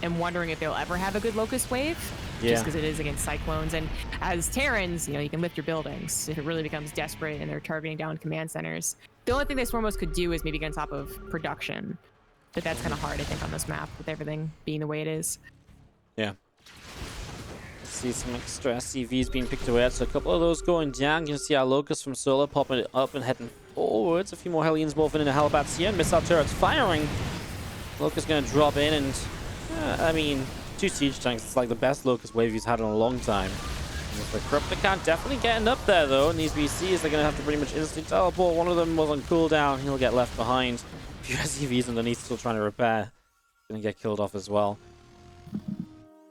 am wondering if they'll ever have a good Locust Wave. Yeah. Just because it is against Cyclones. And as Terrans, you know, you can lift your buildings if it really becomes desperate and they're targeting down command centers. The only thing that swarm hosts could do is maybe get on top of production. But that's kind of hard, I think, on this map with everything being the way it is. Yeah. See some extra SCVs being picked away. So a couple of those going down. You can see our Locust from Solar popping it up and heading forwards. A few more Hellions morphing into Hellbats here. Missile turrets firing. Locust going to drop in and, I mean, 2 siege tanks. It's like the best Locust wave he's had in a long time. And the Corruptor can't definitely getting up there though. And these BCs, they're going to have to pretty much instantly teleport. One of them was on cooldown. He'll get left behind. A few SCVs underneath still trying to repair. Going to get killed off as well.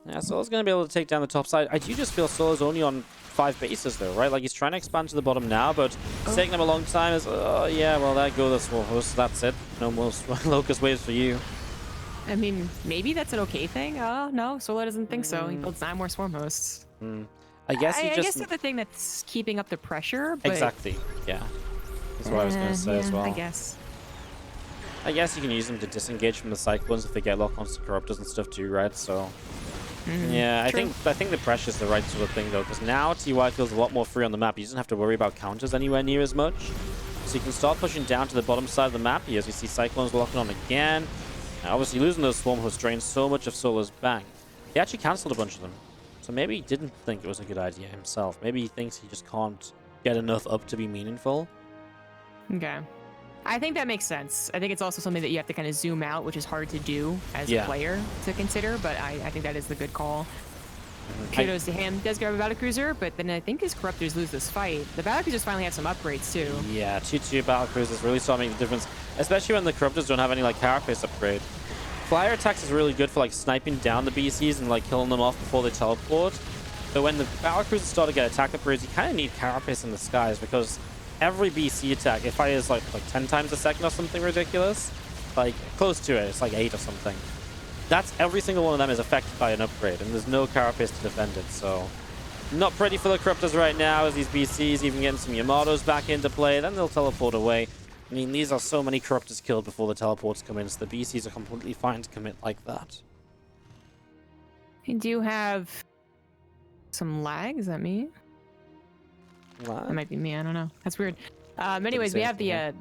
Yeah, Solo's going to be able to take down the top side. I do just feel Solo's only on 5 bases though, right? Like he's trying to expand to the bottom now, but it's taking him a long time. Oh yeah, well there go the swarm hosts. That's it. No more Locust waves for you. I mean, maybe that's an okay thing. No, Solar doesn't think so. He builds 9 more swarm hosts. I guess he I just... guess that's the thing that's keeping up the pressure. But Exactly. Yeah. That's what I was going to say as well. I guess you can use them to disengage from the Cyclones if they get locked onto Corruptors and stuff too, right? So... yeah, I think the pressure is the right sort of thing though, because now TY feels a lot more free on the map. He doesn't have to worry about counters anywhere near as much. So you can start pushing down to the bottom side of the map here as we see Cyclones locking on again. Now, obviously losing those swarm hosts drains so much of Solar's bang. He actually cancelled a bunch of them. So maybe he didn't think it was a good idea himself. Maybe he thinks he just can't get enough up to be meaningful. Okay. I think that makes sense. I think it's also something that you have to kind of zoom out, which is hard to do as a player to consider, but I think that is the good call. Kudos to him. Does grab a battlecruiser, but then I think his Corruptors lose this fight. The battlecruisers finally have some upgrades too. Yeah, 2-2 battlecruisers really start making the difference, especially when the Corruptors don't have any like carapace upgrade. Flyer attacks is really good for like sniping down the BCs and like killing them off before they teleport. But when the battlecruisers start to get attack upgrades, you kind of need carapace in the skies because every BC attack, it fires like 10 times a second or something ridiculous. Like close to it, it's like 8 or something. That's every single one of them is affected by an upgrade, and there's no carapace to defend it, so not pretty for the Corruptors right now as these BCs even getting some Yamatos back into play, then they'll teleport away. I mean, these are so many Corruptors killed before the teleports come in, so the BCs are completely fine to commit like that. You do have some lag, is that me? What? That might be me, I don't know. That's weird. Anyways, we have the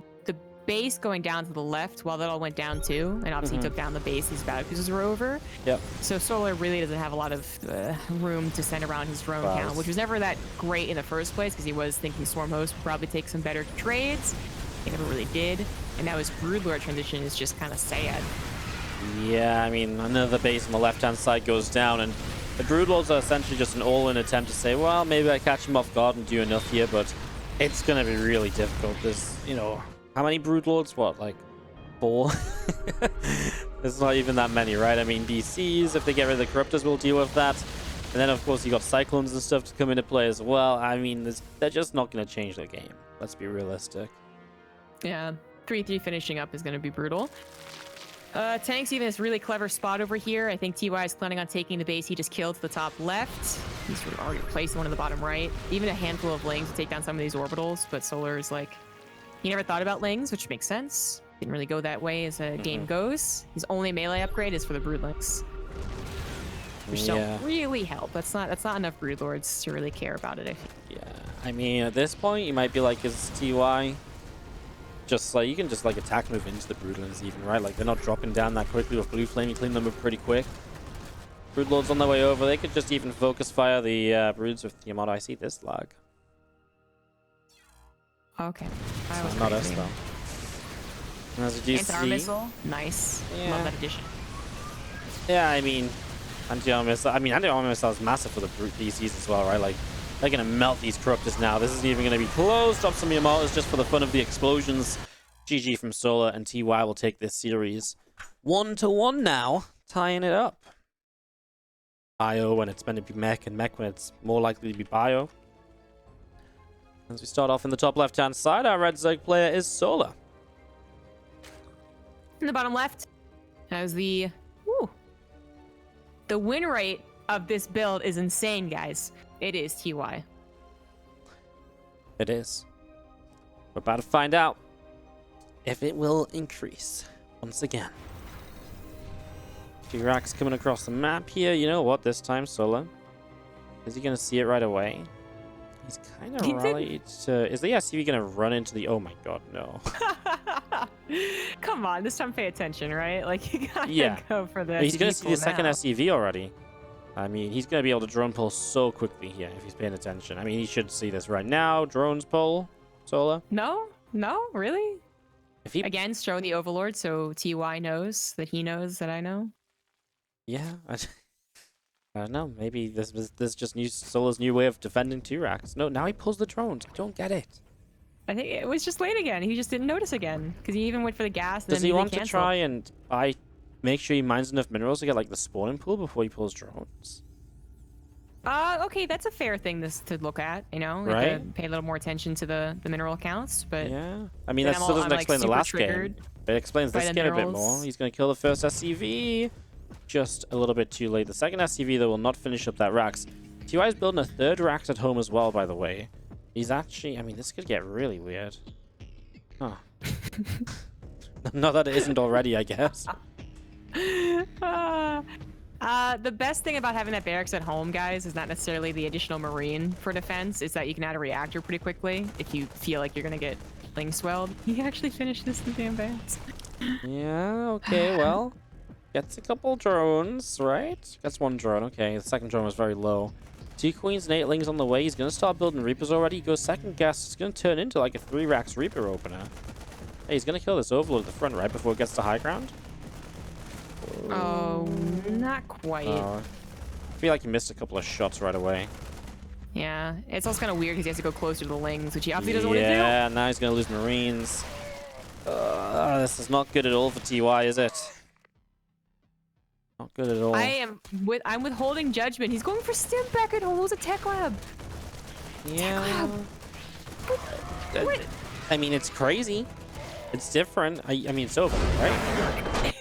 base going down to the left while that all went down too, and obviously took down the base these battlecruisers were over. Yep. So Solar really doesn't have a lot of room to send around his drone count, which was never that great in the first place because he was thinking Swarm Host would probably take some better trades. He never really did, and now his Broodlord transition is just kind of sad. Yeah, I mean, another base on the left-hand side goes down, and the Broodlords are essentially just an all-in attempt to say, well, maybe I catch him off guard and do enough here, but it's going to be really difficult. There's, you know, how many Broodlords? What, like 4? There's not even that many, right? I mean, BCs, if they get rid of the Corruptors, will deal with that. And then, of course, you got Cyclones and stuff to come into play as well. I mean, they're just not going to change the game. Let's be realistic. Yeah, 3-3 finishing up is going to be brutal. Tank's even this really clever spot over here. I think TY is planning on taking the base he just killed to the top left. He's sort of already placed one in the bottom right. Even a handful of Lings to take down some of these orbitals, but Solar is like, he never thought about Lings, which makes sense. Didn't really go that way as a game goes. His only melee upgrade is for the Broodlings, which don't really help. That's not enough Broodlords to really care about it, I think. Yeah, I mean, at this point, you might be like, is TY just like, you can just like attack move into the Broodlings even, right? Like, they're not dropping down that quickly with Blue Flame. You clean them up pretty quick. Broodlords on their way over. They could just even focus fire the Broods with Yamato. I see this lag. Okay. So not us though. And as you Anti-armor missile, nice. Yeah. Love that addition. Yeah, I mean, anti-armor missile. I mean, anti-armor missile is massive for the BCs as well, right? Like, they're gonna melt these Corruptors now. This isn't even gonna be close. Stop some Yamatos just for the fun of the explosions. GG from Solar, and TY will take this series. 1-1 now, tying it up. Bio when it's meant to be mech, and mech when it's more likely to be bio. As we start off in the top left-hand side, our red Zerg player is Solar. In the bottom left, as the win rate of this build is insane, guys. It is TY. It is. We're about to find out if it will increase once again. T-Rex coming across the map here. You know what? This time, Solar. Is he going to see it right away? He's kind of rallied to... Is the SUV going to run into the... Oh my god, no. Come on, this time pay attention, right? Like, you gotta go for the He's going to see the second now. SUV already. I mean, he's going to be able to drone pull so quickly here if he's paying attention. I mean, he should see this right now. Drones pull, Solar. No, really? If he... Again, showing the Overlord, so TY knows that he knows that I know. Yeah, I don't know. Maybe this just Solar's new way of defending T-Rex. No, now he pulls the drones. I don't get it. I think it was just late again. He just didn't notice again because he even went for the gas. And Does then he want to canceled. try and make sure he mines enough minerals to get like the spawning pool before he pulls drones? Okay, that's a fair thing to look at. You know, Right? to pay a little more attention to the mineral counts. But Yeah, I mean then that still doesn't I'm, explain the super last triggered game. It explains by this the game a bit minerals. more. He's going to kill the first SCV. Just a little bit too late. The second SCV, though, will not finish up that Rax. TY is building a third Rax at home as well, by the way. He's actually... I mean, this could get really weird. Huh. Not that it isn't already, I guess. The best thing about having that barracks at home, guys, is not necessarily the additional marine for defense. It's that you can add a reactor pretty quickly if you feel like you're going to get ling swelled. He actually finished this in the damn barracks. Yeah, okay, well... Gets a couple drones, right? Gets one drone, okay. The second drone was very low. 2 queens and 8 lings on the way. He's going to start building Reapers already. He goes second guess. It's going to turn into like a 3 Rax Reaper opener. Hey, he's going to kill this Overlord at the front, right? Before it gets to high ground? Oh, not quite. I feel like he missed a couple of shots right away. Yeah, it's also kind of weird because he has to go closer to the lings, which he obviously doesn't want to do. Yeah, now he's going to lose Marines. This is not good at all for TY, is it? Not good at all. I'm withholding judgment. He's going for stim back at home. It was a tech lab. Yeah. What? I mean, it's crazy. It's different. I mean, it's over, right?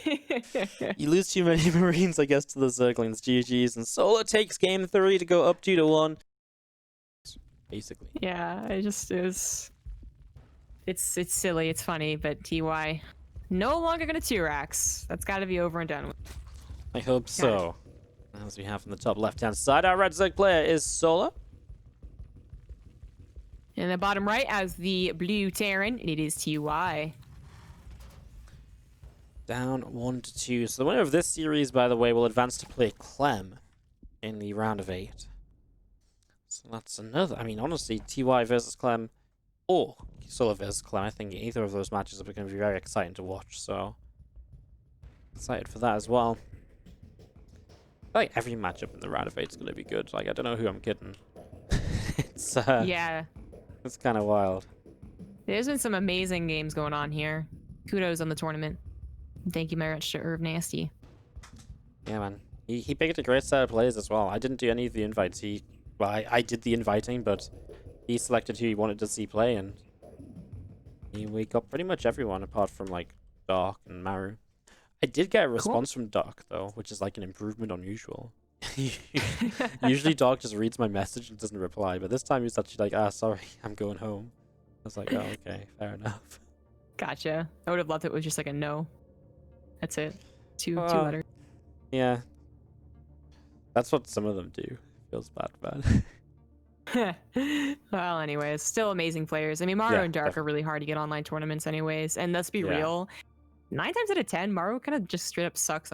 You lose too many Marines, I guess, to the Zerglings. GG's. And Solar takes game 3 to go up 2-1. Basically. Yeah, it just is. It's silly. It's funny, but TY no longer gonna 2-Rax. That's got to be over and done with. I hope so. As we have from the top left-hand side, our red Zerg player is Solar. In the bottom right, as the blue Terran, it is TY. Down 1-2. So the winner of this series, by the way, will advance to play Clem in the round of 8. So that's another... I mean, honestly, TY versus Clem or Solar versus Clem, I think either of those matches are going to be very exciting to watch. So excited for that as well. I feel like every matchup in the round of 8 is going to be good. Like, I don't know who I'm kidding. It's yeah, it's kind of wild. there's been some amazing games going on here. Kudos on the tournament. Thank you very much to Irv Nasty. Yeah, man. He picked a great set of players as well. I didn't do any of the invites. Well, I did the inviting, but he selected who he wanted to see play, and we got pretty much everyone apart from, like, Dark and Maru. I did get a response from Dark, though, which is like an improvement on usual. Usually Dark just reads my message and doesn't reply, but this time he was actually like, sorry, I'm going home. I was like, oh, okay, fair enough. Gotcha. I would have loved it with just like a no. That's it. Two letters. Yeah. That's what some of them do. Feels bad. Well, anyways, still amazing players. I mean, Maru Yeah, and Dark definitely. are really hard to get online tournaments anyways. And let's be real, 9 times out of 10, Maru kind of just straight up sucks.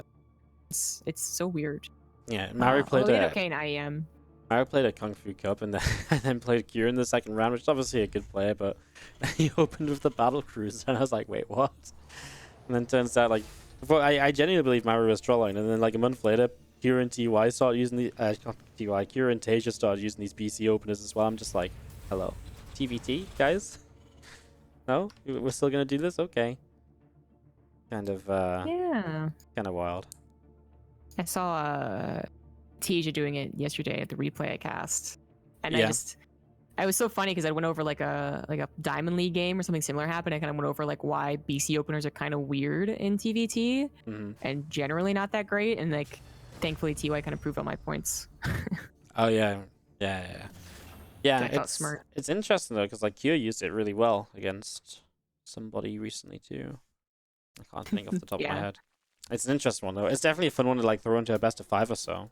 It's so weird. Yeah, Maru played although he did a okay in IEM. Maru played a Kung Fu Cup and then played Kira in the second round, which is obviously a good player, but he opened with the Battle Cruiser, and I was like, wait, what? And then turns out, like, I genuinely believe Maru was trolling, and then like a month later, Kira and TY started using the Kira and Tasia started using these BC openers as well. I'm just like, hello, TVT guys? No, we're still gonna do this? Okay. Kind of, Yeah. kind of wild. I saw TvZ doing it yesterday at the replay I cast, and Yeah. I was so funny because I went over like a Diamond League game or something similar happened. I kind of went over like why BC openers are kind of weird in TVT and generally not that great, and like thankfully TY kind of proved all my points. Oh yeah, yeah. I felt smart. It's interesting though, because like Q used it really well against somebody recently too. I can't think off the top of my Yeah. head. It's an interesting one though. It's definitely a fun one to like throw into a best of 5 or so.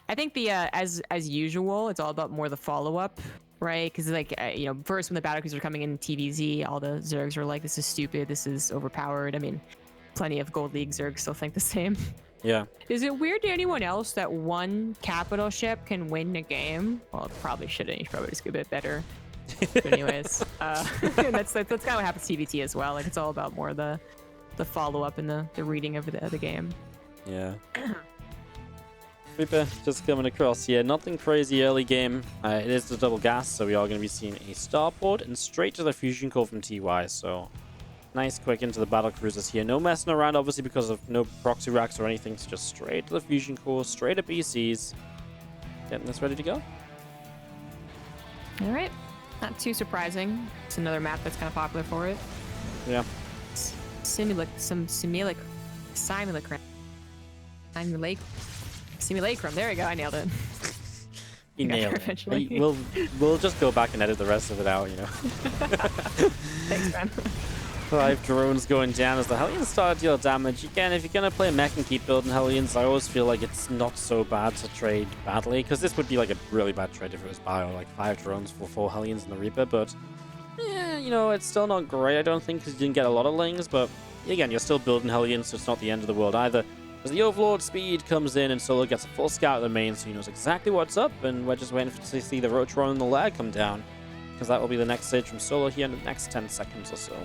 I think the as usual, it's all about more the follow up, right? Because like you know, first when the battle crews are coming in TvZ, all the Zergs are like, "This is stupid. This is overpowered." I mean, plenty of Gold League Zergs still think the same. Yeah. Is it weird to anyone else that one capital ship can win a game? Well, it probably shouldn't. You should probably just get a bit better. But anyways, that's kind of what happens to TVT as well. Like it's all about more the follow up and the reading of the game. Yeah. Reaper just coming across here. Nothing crazy early game. It is the double gas, so we are going to be seeing a starport and straight to the fusion core from TY. So nice quick into the battle cruisers here. No messing around, obviously, because of no proxy racks or anything. So just straight to the fusion core, straight to BCs. Getting this ready to go. All right. Not too surprising. It's another map that's kind of popular for it. Yeah. Simulacrum. There we go. I nailed it. You nailed it. Eventually. We'll just go back and edit the rest of it out, you know. Thanks, man. 5 drones going down as the Hellions start to deal damage. Again, if you're going to play mech and keep building Hellions, I always feel like it's not so bad to trade badly, because this would be like a really bad trade if it was bio, like 5 drones for 4 Hellions in the Reaper, but yeah, you know, it's still not great, I don't think, because you didn't get a lot of lings, but again, you're still building Hellions, so it's not the end of the world either. As the Overlord speed comes in and Solo gets a full scout of the main, so he knows exactly what's up, and we're just waiting to see the Rotron and the Lair come down, because that will be the next stage from Solo here in the next 10 seconds or so.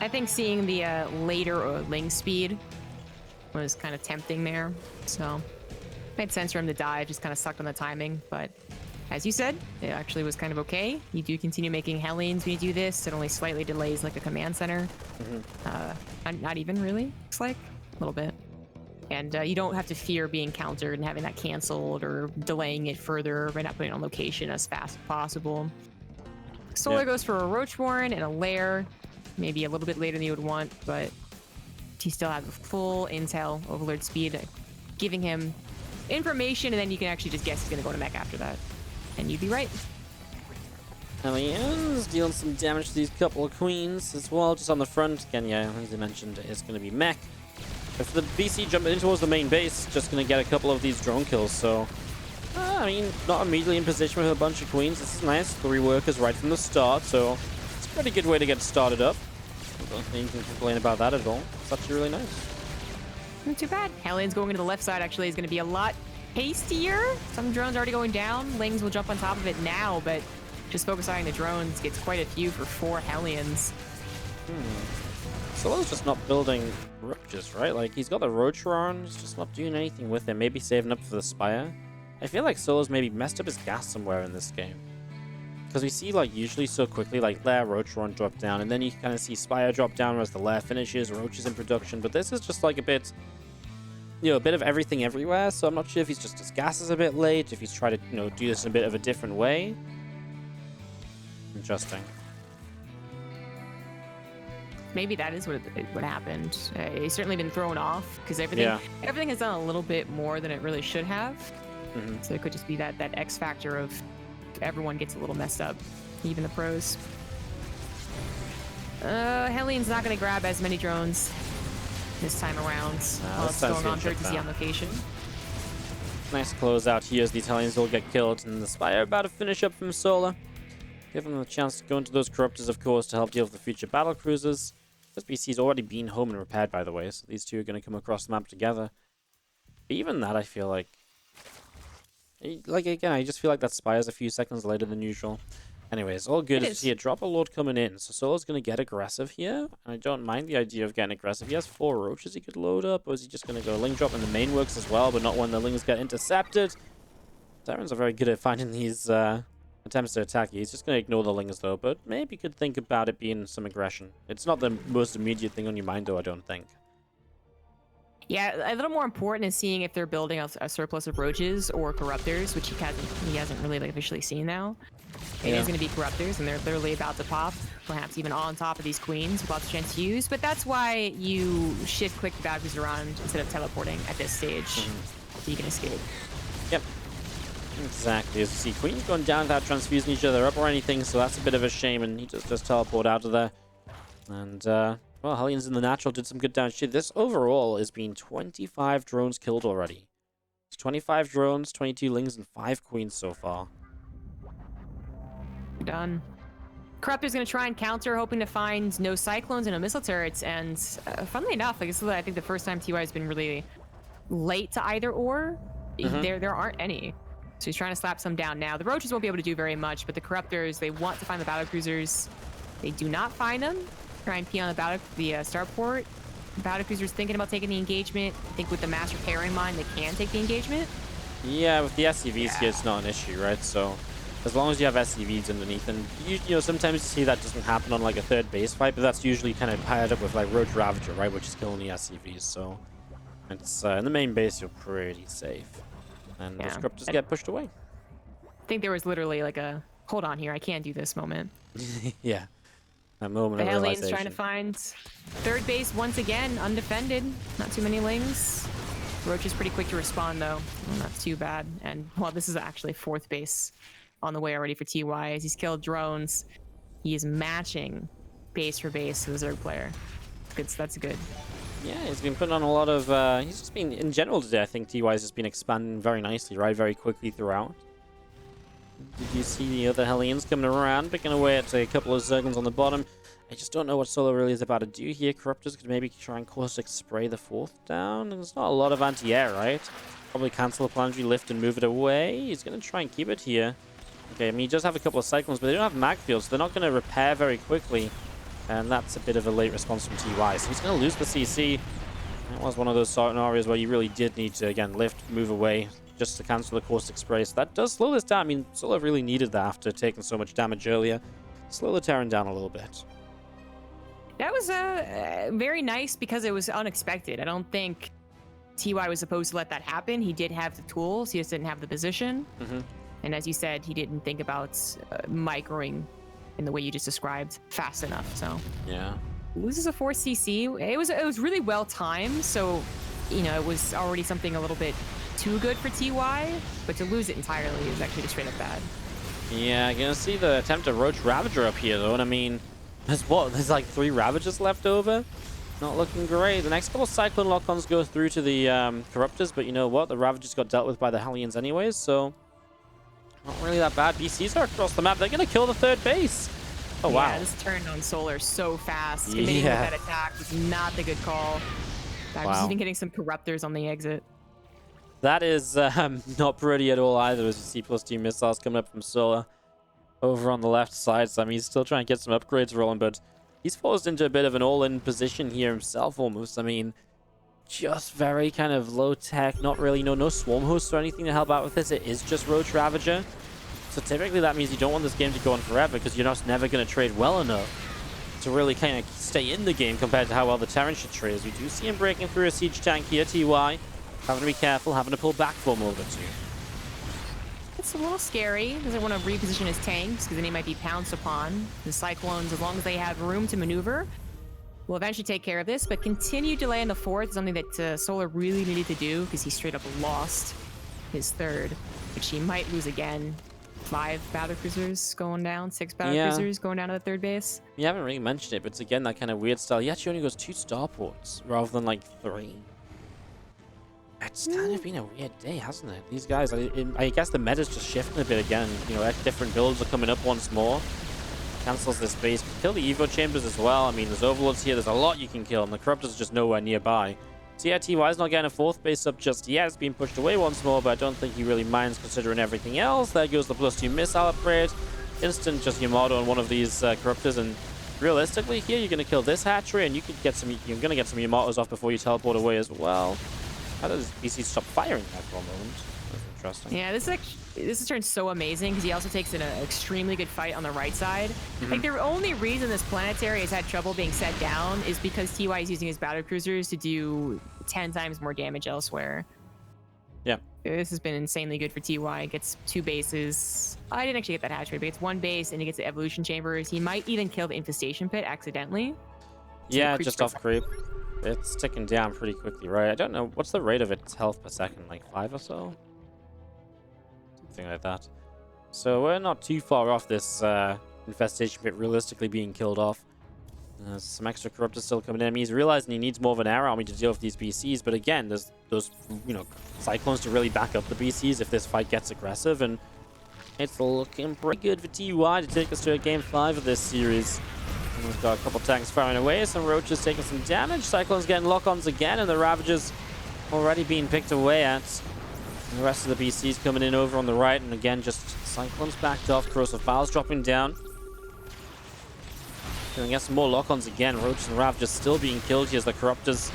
I think seeing the later Ling speed was kind of tempting there, so made sense for him to dive, just kind of sucked on the timing, but as you said, it actually was kind of okay. You do continue making Hellions when you do this. It only slightly delays like a command center. Not even really, looks like. A little bit. And you don't have to fear being countered and having that canceled or delaying it further by not putting it on location as fast as possible. Solar goes for a Roachborn and a Lair. Maybe a little bit later than you would want, but he still has a full intel overlord speed, giving him information, and then you can actually just guess he's going to go to mech after that. And you'd be right. Hellions dealing some damage to these couple of queens as well, just on the front. Again, yeah, as I mentioned, it's going to be mech. If the BC jumping in towards the main base, just going to get a couple of these drone kills, so I mean, not immediately in position with a bunch of queens. This is nice. 3 workers right from the start, so it's a pretty good way to get started up. I don't think you can complain about that at all. It's actually really nice. Not too bad. Hellions going into the left side actually is going to be a lot hastier. Some drones already going down. Lings will jump on top of it now, but just focusing on the drones gets quite a few for 4 Hellions. Solo's just not building roaches, right? Like, he's got the Roachron, he's just not doing anything with it. Maybe saving up for the Spire. I feel like Solo's maybe messed up his gas somewhere in this game. Because we see, like, usually so quickly, like, Lair, Roachron drop down, and then you kind of see Spire drop down as the Lair finishes, Roach is in production, but this is just, like, a bit, you know, a bit of everything everywhere, so I'm not sure if he's just, his gas is a bit late, if he's trying to, you know, do this in a bit of a different way. Interesting. Maybe that is what happened. He's certainly been thrown off, because everything has done a little bit more than it really should have. So it could just be that X factor of everyone gets a little messed up, even the pros. Hellion's not going to grab as many drones this time around. While it's going on TvZ on location. Nice closeout here as the Italians will get killed, and the Spire about to finish up from Solar. Give them the chance to go into those Corruptors, of course, to help deal with the future battle cruisers. This BC's already been home and repaired, by the way, so these two are going to come across the map together. But even that, I feel like, again, I just feel like that Spire's a few seconds later than usual. Anyways, all good. As you see a Dropper Lord coming in, so Solo's going to get aggressive here. And I don't mind the idea of getting aggressive. He has 4 Roaches he could load up, or is he just going to go Ling Drop in the main works as well, but not when the Lings get intercepted? Terrans are very good at finding these attempts to attack you. He's just going to ignore the lings, though, but maybe you could think about it being some aggression. It's not the most immediate thing on your mind, though, I don't think. Yeah, a little more important is seeing if they're building a surplus of roaches or corruptors, which he hasn't really like officially seen now. It is going to be corruptors, and they're literally about to pop, perhaps even on top of these queens with lots of chance to use. But that's why you shift click the badges around instead of teleporting at this stage, so you can escape. Yep. Exactly. As you see, queens going down without transfusing each other up or anything, so that's a bit of a shame, and he just teleport out of there. And, well, Hellions in the natural did some good damage too. This overall has been 25 drones killed already. It's 25 drones, 22 lings, and 5 queens so far. Done. Corruptor's going to try and counter, hoping to find no cyclones and no missile turrets. And funnily enough, I think the first time TY has been really late to either or. There aren't any. So he's trying to slap some down now. The roaches won't be able to do very much, but the corruptors, they want to find the battlecruisers. They do not find them. Try and pee on the starport. Battlecruisers thinking about taking the engagement. I think with the mass repair in mind, they can take the engagement. Yeah, with the SCVs here, it's not an issue, right? So as long as you have SCVs underneath, and you know, sometimes you see that doesn't happen on like a third base fight, but that's usually kind of paired up with like Roach Ravager, right, which is killing the SCVs. So it's in the main base, you're pretty safe, and the script just get pushed away. I think there was literally like a hold on here, I can't do this moment. Yeah, that moment the of Hellions realization. trying to find third base once again, undefended. Not too many lings. Roach is pretty quick to respond though. Well, not too bad. And well, this is actually fourth base on the way already for TY. As he's killed drones, he is matching base for base to the Zerg player. That's good. Yeah, he's been putting on a lot of. He's just been in general today. I think TY has just been expanding very nicely, right? Very quickly throughout. Did you see the other Hellions coming around, picking away at a couple of Zerglings on the bottom? I just don't know what Solo really is about to do here. Corruptors could maybe try and caustic spray the fourth down. And there's not a lot of anti-air, right? Probably cancel the planetary lift and move it away. He's going to try and keep it here. Okay, I mean, he does have a couple of cyclones, but they don't have mag fields, so they're not going to repair very quickly. And that's a bit of a late response from TY. So he's going to lose the CC. That was one of those scenarios where you really did need to, again, lift, move away, just to cancel the caustic spray. So that does slow this down. I mean, Solo really needed that after taking so much damage earlier. Slow the Terran down a little bit. That was very nice because it was unexpected. I don't think TY was supposed to let that happen. He did have the tools, he just didn't have the position. And as you said, he didn't think about microing in the way you just described fast enough. So yeah, loses a 4 CC. It was really well timed. So you know, it was already something a little bit too good for TY, but to lose it entirely is actually just straight up bad. Yeah, you're gonna see the attempt to Roach Ravager up here though, and I mean, there's like 3 Ravagers left over. Not looking great. The next couple of Cyclone lock-ons go through to the Corruptors, but you know what? The Ravagers got dealt with by the Hellions anyways, so not really that bad. BCs are across the map. They're gonna kill the third base. Oh wow. Yeah, this turned on Solar so fast. Committing with that attack was not the good call. I was even getting some Corruptors on the exit. That is not pretty at all either, as you see +2 missiles coming up from Solar over on the left side. So I mean, he's still trying to get some upgrades rolling, but he's forced into a bit of an all-in position here himself almost. I mean, just very kind of low-tech, not really, no swarm hosts or anything to help out with this. It is just Roach Ravager. So typically that means you don't want this game to go on forever because you're just never going to trade well enough to really kind of stay in the game compared to how well the Terran should trade. As we do see him breaking through a siege tank here, TY. Having to be careful, having to pull back for a moment or two. It's a little scary. Doesn't want to reposition his tanks because then he might be pounced upon. The Cyclones, as long as they have room to maneuver, will eventually take care of this, but continued delay in the fourth is something that Solar really needed to do because he straight up lost his third, which he might lose again. 5 battlecruisers going down, 6 battlecruisers going down to the third base. You haven't really mentioned it, but it's again that kind of weird style. He actually only goes 2 starports rather than like 3. It's kind of been a weird day, hasn't it? These guys, I guess the meta's just shifting a bit again. You know, different builds are coming up once more. Cancels this base. Kill the Evo Chambers as well. I mean, there's Overlords here. There's a lot you can kill, and the Corruptors are just nowhere nearby. So yeah, TY's not getting a 4th base up just yet. It's being pushed away once more, but I don't think he really minds considering everything else. There goes the +2 missile upgrade. Instant just Yamato on one of these Corruptors, and realistically here, you're going to kill this hatchery, and you could get some. You're going to get some Yamatos off before you teleport away as well. How does BC stop firing that for a moment? That's Interesting. Yeah, this has turned so amazing because he also takes an extremely good fight on the right side. Like, the only reason this planetary has had trouble being set down is because TY is using his battle cruisers to do 10 times more damage elsewhere. Yeah. This has been insanely good for TY. Gets 2 bases. I didn't actually get that hatch rate, but he gets 1 base and he gets the evolution chambers. He might even kill the infestation pit accidentally. Yeah, just off creep. It's ticking down pretty quickly, right? I don't know. What's the rate of its health per second? Like 5 or so? Something like that. So we're not too far off this infestation pit realistically being killed off. Some extra corruptors still coming in. He's realizing he needs more of an air army to deal with these BCs, but again, there's those, you know, cyclones to really back up the BCs if this fight gets aggressive, and it's looking pretty good for TY to take us to a game 5 of this series. And we've got a couple tanks firing away, some roaches taking some damage, cyclones getting lock-ons again, and the ravagers already being picked away at. And the rest of the BCs coming in over on the right, and again, just cyclones backed off, corrosive files dropping down. Gonna get some more lock-ons again. Roaches and Ravagers still being killed here as the Corruptors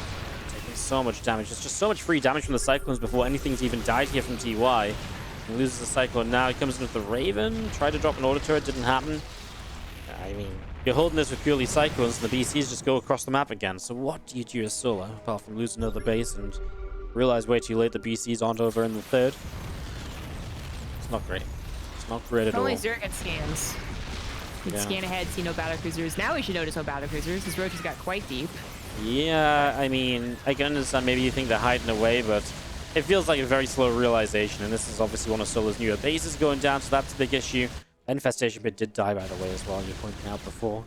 taking so much damage. There's just so much free damage from the Cyclones before anything's even died here from TY. He loses the Cyclone now. He comes in with the Raven. Tried to drop an auto turret, didn't happen. I mean, you're holding this with purely Cyclones, and the BCs just go across the map again. So what do you do as solo, apart from lose another base and realize way too late the BCs aren't over in the third? It's not great. It's not great at all. Only Zerg gets scans. He'd scan ahead, see no battle cruisers. Now we should notice no battle cruisers. His roaches got quite deep. Yeah, I mean, I can understand maybe you think they're hiding away, but it feels like a very slow realization, and this is obviously one of Solo's newer bases going down, so that's a big issue. Infestation Pit did die, by the way, as well, and you pointed out before.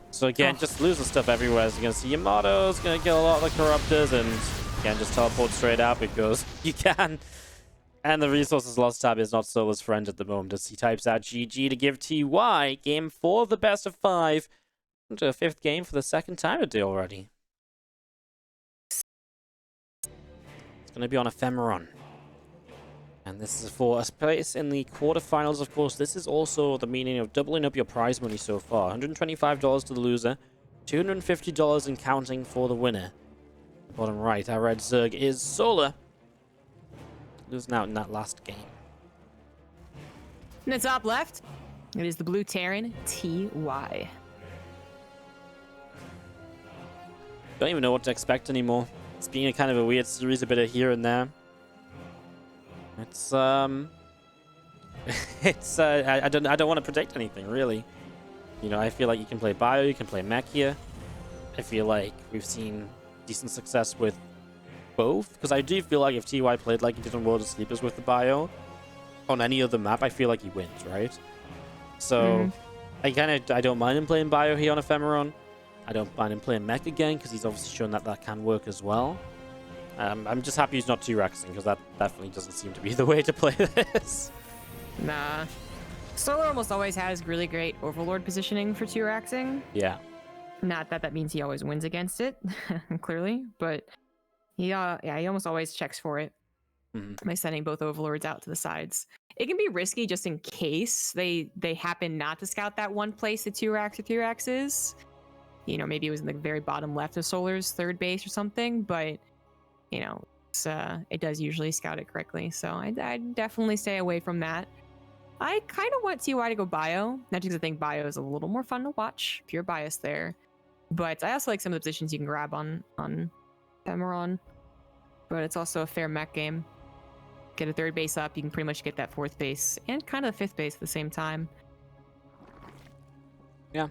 So again, just losing stuff everywhere. So you're going to see Yamato's going to kill a lot of the Corruptors, and again, just teleport straight out because you can. And the resources lost tab is not Solo's friend at the moment as he types out GG to give TY game 4 of the best of 5 into a 5th game for the 2nd time today already. It's going to be on Ephemeron. And this is for a place in the quarterfinals, of course. This is also the meaning of doubling up your prize money so far. $125 to the loser, $250 and counting for the winner. Bottom right, our red Zerg is Solar. Losing out in that last game. In the top left, it is the blue Terran TY. Don't even know what to expect anymore. It's been a kind of a weird series, a bit of here and there. It's I don't want to predict anything really. You know, I feel like you can play bio, you can play mech here. I feel like we've seen decent success with both, because I do feel like if TY played like he did on World of Sleepers with the bio on any other map, I feel like he wins, right? So I don't mind him playing bio here on Ephemeron. I don't mind him playing mech again because he's obviously shown that that can work as well. I'm just happy he's not 2-Rexing because that definitely doesn't seem to be the way to play this. Nah. Solar almost always has really great Overlord positioning for 2-Rexing. Yeah. Not that that means he always wins against it, clearly, but he almost always checks for it by sending both Overlords out to the sides. It can be risky just in case they happen not to scout that one place the 2-Rex or 3-Rex is. You know, maybe it was in the very bottom left of Solar's third base or something, but, you know, it does usually scout it correctly. So I'd definitely stay away from that. I kind of want TY to go bio, not because I think bio is a little more fun to watch if you're biased there. But I also like some of the positions you can grab on Ephemeron. But it's also a fair mech game. Get a third base up, you can pretty much get that fourth base and kind of the fifth base at the same time. Yeah.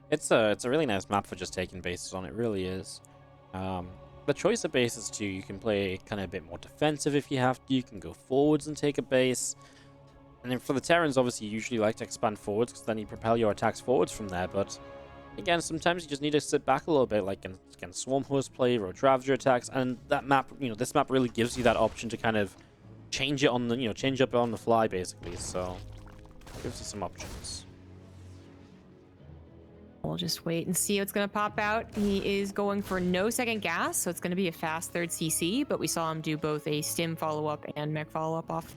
It's a really nice map for just taking bases on, it really is. The choice of bases too, you can play kind of a bit more defensive if you have to, you can go forwards and take a base. And then for the Terrans, obviously you usually like to expand forwards because then you propel your attacks forwards from there, but again, sometimes you just need to sit back a little bit, like again, Swarm Host play, Road Ravager attacks, and that map, you know, this map really gives you that option to kind of change it on the, you know, change up on the fly basically, so it gives you some options. We'll just wait and see what's going to pop out. He is going for no second gas, so it's going to be a fast third CC, but we saw him do both a stim follow-up and mech follow-up off.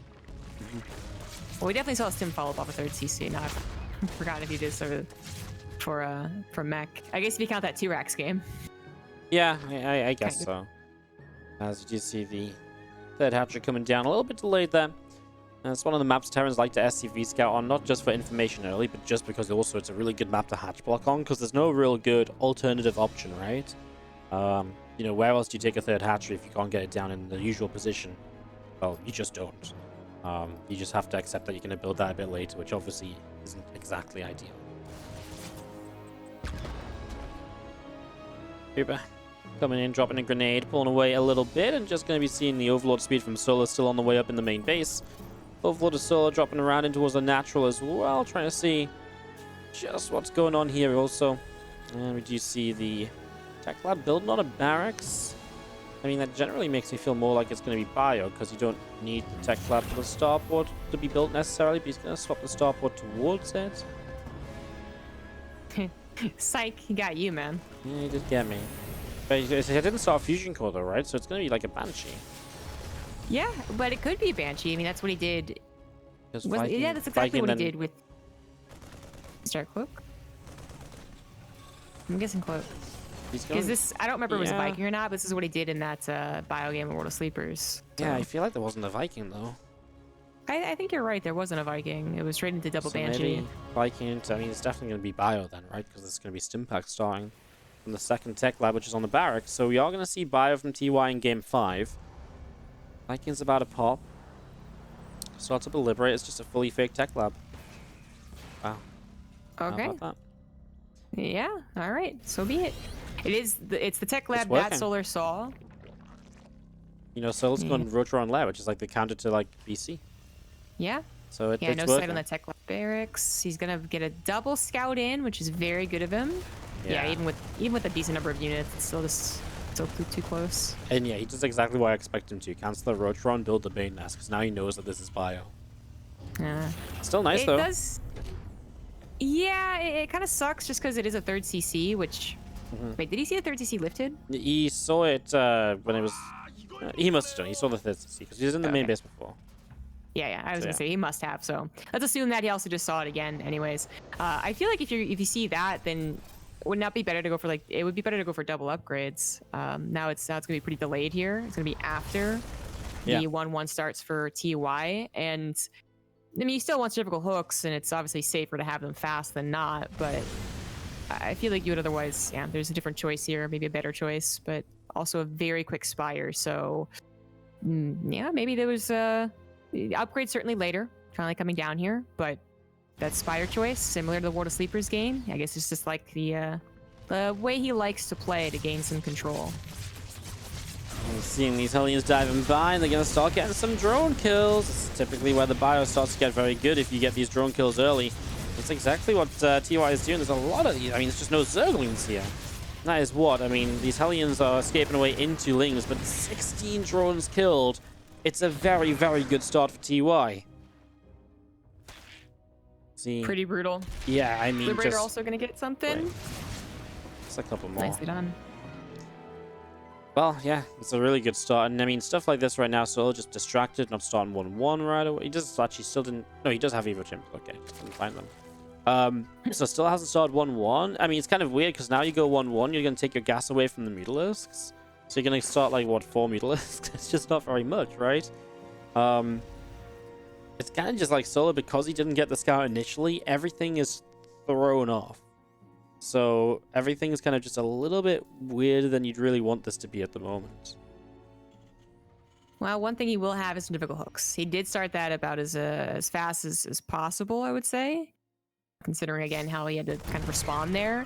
Well, we definitely saw a stim follow-up off a third CC, not forgot if he did sort of for mech. I guess if you count that 2-Rex game. Yeah, I guess so. As you do see the third hatcher coming down a little bit delayed there. And it's one of the maps Terrans like to SCV scout on, not just for information early, but just because also it's a really good map to hatch block on, because there's no real good alternative option, right? You know, where else do you take a third hatchery if you can't get it down in the usual position? Well, you just don't. You just have to accept that you're going to build that a bit later, which obviously isn't exactly ideal. Uber coming in, dropping a grenade, pulling away a little bit, and just going to be seeing the Overlord speed from Solar still on the way up in the main base. Overlord of Solar dropping around in towards the natural as well, trying to see just what's going on here also. And we do see the Tech Lab building on a barracks. I mean, that generally makes me feel more like it's going to be bio, because you don't need the Tech Lab for the starport to be built necessarily, but he's going to swap the starport towards it. Psych, he got you, man. Yeah, he did get me. But he didn't start a fusion core though, right? So it's going to be like a Banshee. Yeah, but it could be a Banshee. I mean, that's what he did. Viking, Yeah, that's exactly Viking what he then, did with... Start Cloak? I'm guessing Cloak. Because this, I don't remember if it was a Viking or not, but this is what he did in that bio game of World of Sleepers. So. Yeah, I feel like there wasn't a Viking though. I think you're right. There wasn't a Viking. It was straight into double Banshee. Maybe Viking. I mean, it's definitely going to be bio then, right? Because there's going to be Stimpack starting from the second Tech Lab, which is on the barracks. So we are going to see bio from TY in Game 5. Viking's about to pop. Starts up a Liberate. It's just a fully fake Tech Lab. Wow. Okay. How about that? Yeah. All right. So be it. It's the Tech Lab that Solar saw. You know, Solar's going Rotron Lair, which is like the counter to like BC. Yeah. So it's no working. sight on the Tech Lab barracks. He's gonna get a double scout in, which is very good of him. Yeah, even with a decent number of units, it's still too close. And yeah, he does exactly what I expect him to. Cancel the Rotron, build the bait nest, because now he knows that this is bio. Still nice though. Yeah, it kind of sucks just because it is a third CC, which... Wait, did he see the third CC lifted? He saw it when it was... he must have done. He saw the third CC, because he was in the main base before. Yeah, I was gonna say he must have. So let's assume that he also just saw it again. Anyways, I feel like if you see that, then would not be better to go for it would be better to go for double upgrades. Now it's gonna be pretty delayed here. It's gonna be after the 1-1 starts for TY, and I mean he still wants cervical hooks, and it's obviously safer to have them fast than not. But I feel like you would otherwise, there's a different choice here, maybe a better choice, but also a very quick Spire. So yeah, maybe there was upgrade certainly later, finally coming down here, but that Spire choice, similar to the World of Sleepers game, I guess it's just like the way he likes to play to gain some control. And seeing these Hellions diving by, and they're going to start getting some drone kills. This is typically where the bio starts to get very good if you get these drone kills early. That's exactly what TY is doing. There's a lot of these. I mean, there's just no Zerglings here. That is what. I mean, these Hellions are escaping away into Lings, but 16 drones killed. It's a very, very good start for TY. See, pretty brutal. Yeah, I mean, Liberator also gonna get something. Right. Just a couple more. Nicely done. Well, yeah, it's a really good start. And I mean, stuff like this right now, Solo just distracted, not starting 1-1 right away. He does actually still didn't. No, he does have Evo Chimp. Okay, just didn't find them. So still hasn't started 1-1. I mean, it's kind of weird because now you go 1-1, you're gonna take your gas away from the Mutalisks. So you're gonna start like what, 4 Mutalisks? It's just not very much, right? It's kind of just like Solo, because he didn't get the scout initially, everything is thrown off. So everything is kind of just a little bit weirder than you'd really want this to be at the moment. Well, one thing he will have is some difficult hooks. He did start that about as fast as possible, I would say, considering again how he had to kind of respond there.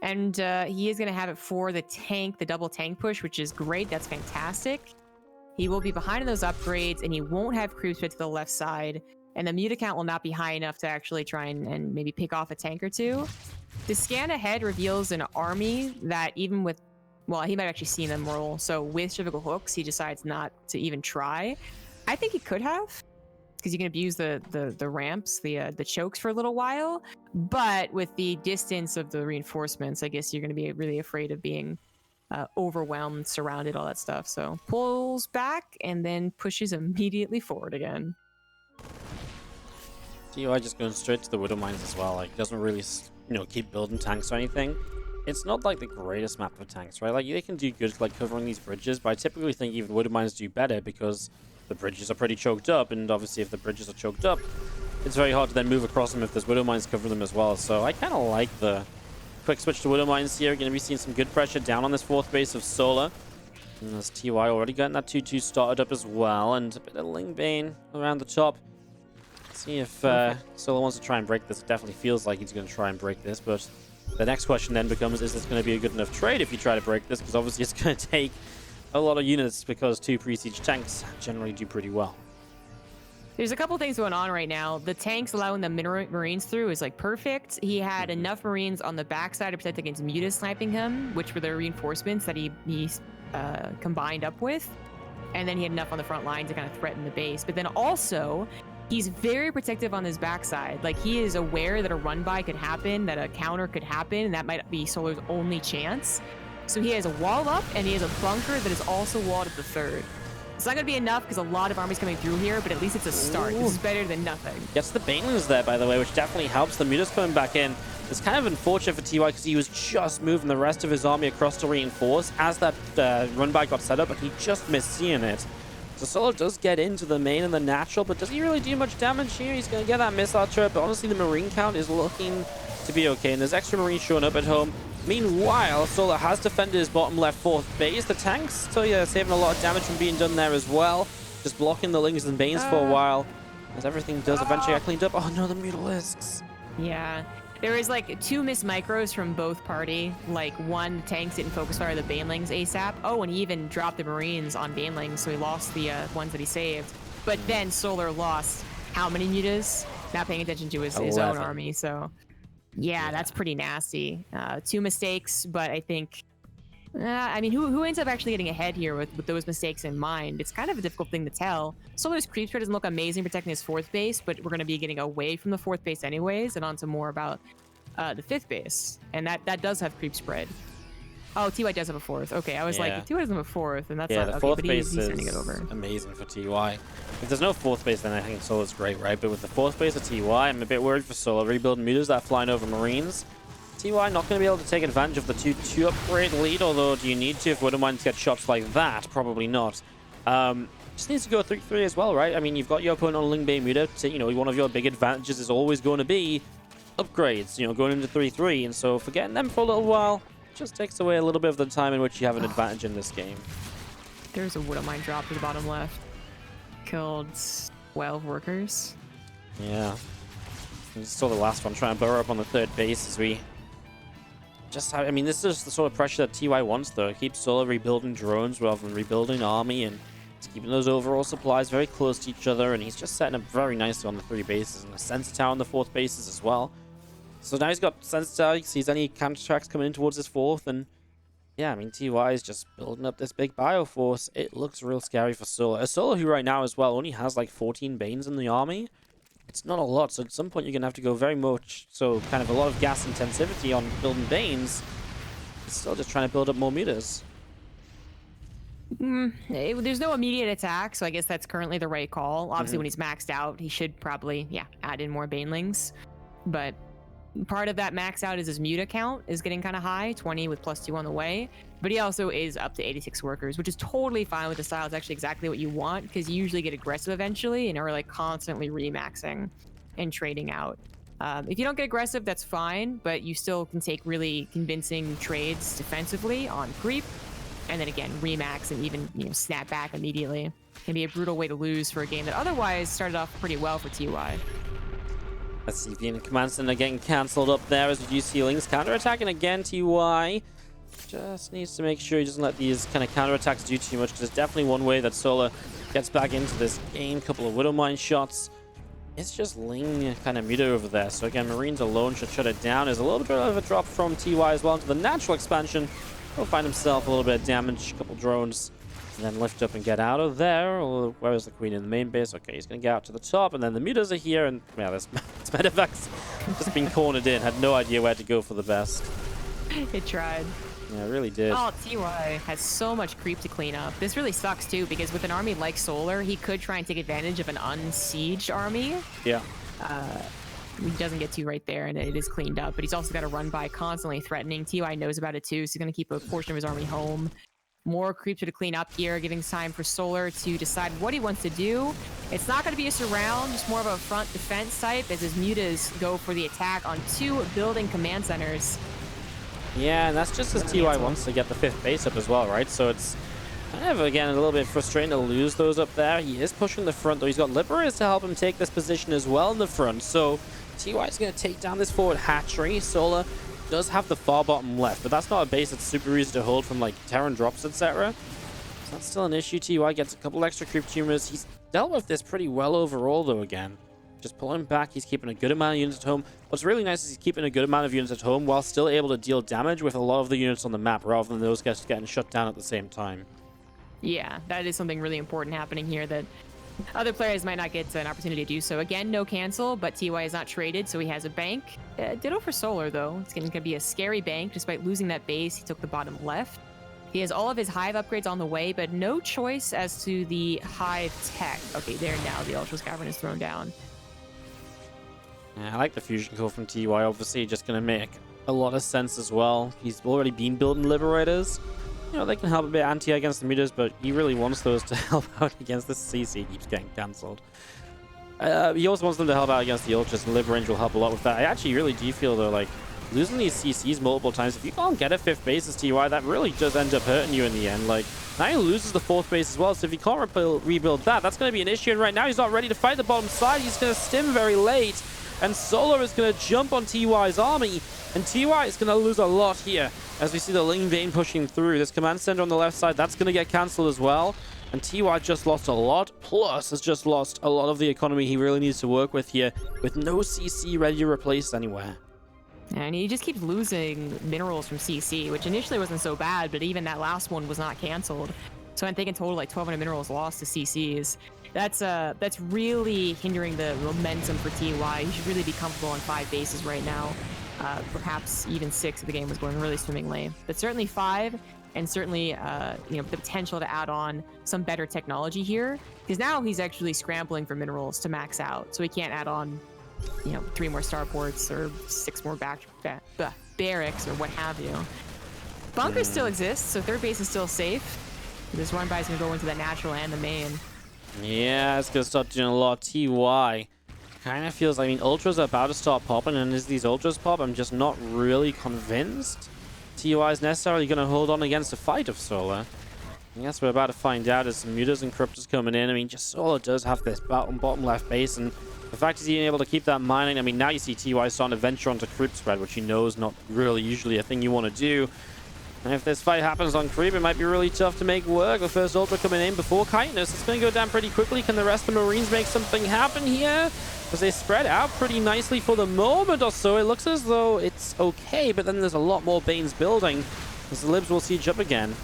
And he is going to have it for the tank, the double tank push, which is great. That's fantastic. He will be behind in those upgrades, and he won't have creeps fit to the left side, and the mute account will not be high enough to actually try and maybe pick off a tank or two. The scan ahead reveals an army that even with, well, he might actually see them roll, so with cervical hooks, he decides not to even try. I think he could have, because you can abuse the ramps, the chokes for a little while, but with the distance of the reinforcements, I guess you're going to be really afraid of being overwhelmed, surrounded, all that stuff. So pulls back and then pushes immediately forward again. TY just going straight to the Widow Mines as well. Like, doesn't really, keep building tanks or anything. It's not like the greatest map for tanks, right? Like, they can do good like covering these bridges, but I typically think even Widow Mines do better because the bridges are pretty choked up, and obviously if the bridges are choked up, it's very hard to then move across them if there's Widow Mines covering them as well. So I kind of like the quick switch to Widow Mines here. Going to be seeing some good pressure down on this fourth base of Solar. And there's TY already getting that 2-2 started up as well, and a bit of Ling Bane around the top. See if Solar wants to try and break this. It definitely feels like he's going to try and break this, but the next question then becomes, is this going to be a good enough trade if you try to break this? Because obviously it's going to take a lot of units, because 2 pre-siege tanks generally do pretty well. There's a couple things going on right now. The tanks allowing the Marines through is like perfect. He had enough Marines on the backside to protect against Muta sniping him, which were the reinforcements that he combined up with. And then he had enough on the front line to kind of threaten the base. But then also, he's very protective on his backside. Like, he is aware that a run-by could happen, that a counter could happen, and that might be Solar's only chance. So he has a wall up, and he has a bunker that is also walled at the third. It's not going to be enough because a lot of armies coming through here, but at least it's a start. This is better than nothing. Gets the Banelings there, by the way, which definitely helps. The Muta's coming back in. It's kind of unfortunate for TY because he was just moving the rest of his army across to reinforce as that run-by got set up, but he just missed seeing it. So Solo does get into the main and the natural, but does he really do much damage here? He's going to get that missile turret, but honestly, the Marine count is looking to be okay, and there's extra Marines showing up at home. Meanwhile, Solar has defended his bottom left fourth base. The tanks, so yeah, saving a lot of damage from being done there as well. Just blocking the Lings and Banes for a while, as everything does eventually get cleaned up. Oh no, the Mutalisks. Yeah. There was like 2 missed micros from both party. Like, one, the tanks didn't focus fire the Banelings ASAP. Oh, and he even dropped the Marines on Banelings, so he lost the ones that he saved. But then Solar lost how many Mutas? Not paying attention to his own army, so... Yeah, that's pretty nasty. 2 mistakes, but I think... I mean, who ends up actually getting ahead here with those mistakes in mind? It's kind of a difficult thing to tell. Solar's creep spread doesn't look amazing protecting his 4th base, but we're going to be getting away from the 4th base anyways, and onto more about the 5th base. And that does have creep spread. Oh, TY does have a 4th. Okay, I was like, TY doesn't have a 4th, and that's yeah, not the okay, 4th base is turning it over. amazing for TY. If there's no 4th base, then I think Solar's great, right? But with the 4th base of TY, I'm a bit worried for Solar. Rebuilding Mutas that are flying over Marines. TY not going to be able to take advantage of the 2-2 upgrade lead, although do you need to if Widow Mines get shots like that? Probably not. Just needs to go 3-3 as well, right? I mean, you've got your opponent on Ling Bane Muta. You know, one of your big advantages is always going to be upgrades, you know, going into 3-3. And so for getting them for a little while, just takes away a little bit of the time in which you have an advantage in this game. There's a Widow Mine drop to the bottom left. Killed 12 workers. Yeah. We saw the last one trying to burrow up on the 3rd base as we just have, I mean, this is the sort of pressure that TY wants, though. It keeps Solar rebuilding drones rather than rebuilding army, and it's keeping those overall supplies very close to each other, and he's just setting up very nicely on the 3 bases, and a sensor tower on the 4th bases as well. So now he's got sensor tower, he sees any counter-attacks coming in towards his 4th, and yeah, I mean, TY is just building up this big bioforce. It looks real scary for Solar. A Solar who right now as well only has like 14 Banes in the army. It's not a lot, so at some point you're going to have to go very much, so kind of a lot of gas intensivity on building Banes. It's still just trying to build up more Mutas. There's no immediate attack, so I guess that's currently the right call. Obviously, when he's maxed out, he should probably, add in more Banelings. But part of that max out is his Muta count is getting kind of high, 20 with +2 on the way. But he also is up to 86 workers, which is totally fine with the style. It's actually exactly what you want, because you usually get aggressive eventually and are like constantly remaxing and trading out. If you don't get aggressive, that's fine, but you still can take really convincing trades defensively on creep, and then again remax and even snap back immediately. Can be a brutal way to lose for a game that otherwise started off pretty well for TY. Let's see, the command center getting cancelled up there as we do see Lings counterattacking again. TY just needs to make sure he doesn't let these kind of counterattacks do too much, because there's definitely one way that Solar gets back into this game. Couple of Widow Mine shots. It's just Ling kind of Muta over there. So again, Marines alone should shut it down. There's a little bit of a drop from TY as well into the natural expansion. He'll find himself a little bit of damage, a couple drones, and then lift up and get out of there. Or where is the Queen in the main base? Okay, he's going to get out to the top, and then the Mutas are here, and yeah, this medevac's just been cornered in. Had no idea where to go for the best. It tried. Yeah, it really did. Oh, TY has so much creep to clean up. This really sucks, too, because with an army like Solar, he could try and take advantage of an unsieged army. Yeah. He doesn't get to right there, and it is cleaned up. But he's also got to run by constantly threatening. TY knows about it, too, so he's going to keep a portion of his army home. More creeps to clean up here, giving time for Solar to decide what he wants to do. It's not going to be a surround, just more of a front defense type as his mutas go for the attack on 2 building command centers. Yeah, and that's just as TY wants to get the 5th base up as well, right? So it's kind of, again, a little bit frustrating to lose those up there. He is pushing the front, though. He's got Liberators to help him take this position as well in the front. So TY is going to take down this forward hatchery. Solar does have the far bottom left, but that's not a base that's super easy to hold from, like, Terran drops, etc. So that's still an issue. TY gets a couple extra creep tumors. He's dealt with this pretty well overall, though, again. Just pulling back, he's keeping a good amount of units at home. What's really nice is he's keeping a good amount of units at home while still able to deal damage with a lot of the units on the map, rather than those guys getting shut down at the same time. Yeah, that is something really important happening here that other players might not get an opportunity to do so. Again, no cancel, but TY is not traded, so he has a bank. Ditto for Solar, though. It's going to be a scary bank. Despite losing that base, he took the bottom left. He has all of his Hive upgrades on the way, but no choice as to the Hive tech. Okay, there now. The Ultra Skyvern is thrown down. Yeah, I like the fusion core from TY. Obviously, just going to make a lot of sense as well. He's already been building Liberators. You know, they can help a bit anti against the mutas, but he really wants those to help out against the CC. Keeps getting cancelled. He also wants them to help out against the Ultras, and Liberange will help a lot with that. I actually really do feel, though, like, losing these CCs multiple times, if you can't get a 5th base as TY, that really does end up hurting you in the end. Like, now he loses the 4th base as well, so if he can't rebuild that, that's going to be an issue. And right now, he's not ready to fight the bottom side. He's going to stim very late. And Solar is going to jump on TY's army, and TY is going to lose a lot here as we see the Ling Vein pushing through. This command center on the left side, that's going to get cancelled as well. And TY just lost a lot, plus has just lost a lot of the economy he really needs to work with here, with no CC ready to replace anywhere. And he just keeps losing minerals from CC, which initially wasn't so bad, but even that last one was not canceled. So I think in total, like 1,200 minerals lost to CCs. That's really hindering the momentum for TY. He should really be comfortable on 5 bases right now. Perhaps even 6 if the game was going really swimmingly. But certainly 5, and certainly the potential to add on some better technology here. Because now he's actually scrambling for minerals to max out, so he can't add on 3 more starports or 6 more barracks or what have you. Bunkers still exist, so 3rd base is still safe. This run by is going to go into the natural and the main. Yeah, it's going to start doing a lot. TY kind of feels, I mean, Ultras are about to start popping, and as these Ultras pop, I'm just not really convinced TY is necessarily going to hold on against a fight of Solar. I guess we're about to find out as some mutas and cryptos coming in. I mean, just Solar does have this bottom left base, and the fact he's even able to keep that mining, I mean, now you see TY starting to venture onto creep spread, which you know is not really usually a thing you want to do. And if this fight happens on creep, it might be really tough to make work. The first Ultra coming in before Kindness. It's going to go down pretty quickly. Can the rest of the Marines make something happen here? As they spread out pretty nicely for the moment or so. It looks as though it's okay, but then there's a lot more Banes building as the Libs will siege up again.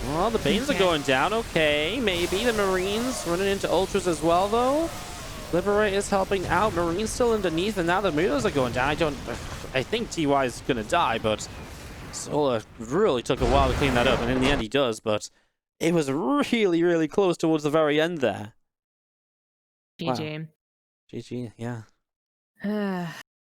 Well, the Banes are going down. Okay, maybe the Marines running into Ultras as well, though. Liberate is helping out. Marines still underneath, and now the mutas are going down. I think TY is going to die, but Solar really took a while to clean that up, and in the end he does, but it was really, really close towards the very end there. GG. Wow. GG, yeah.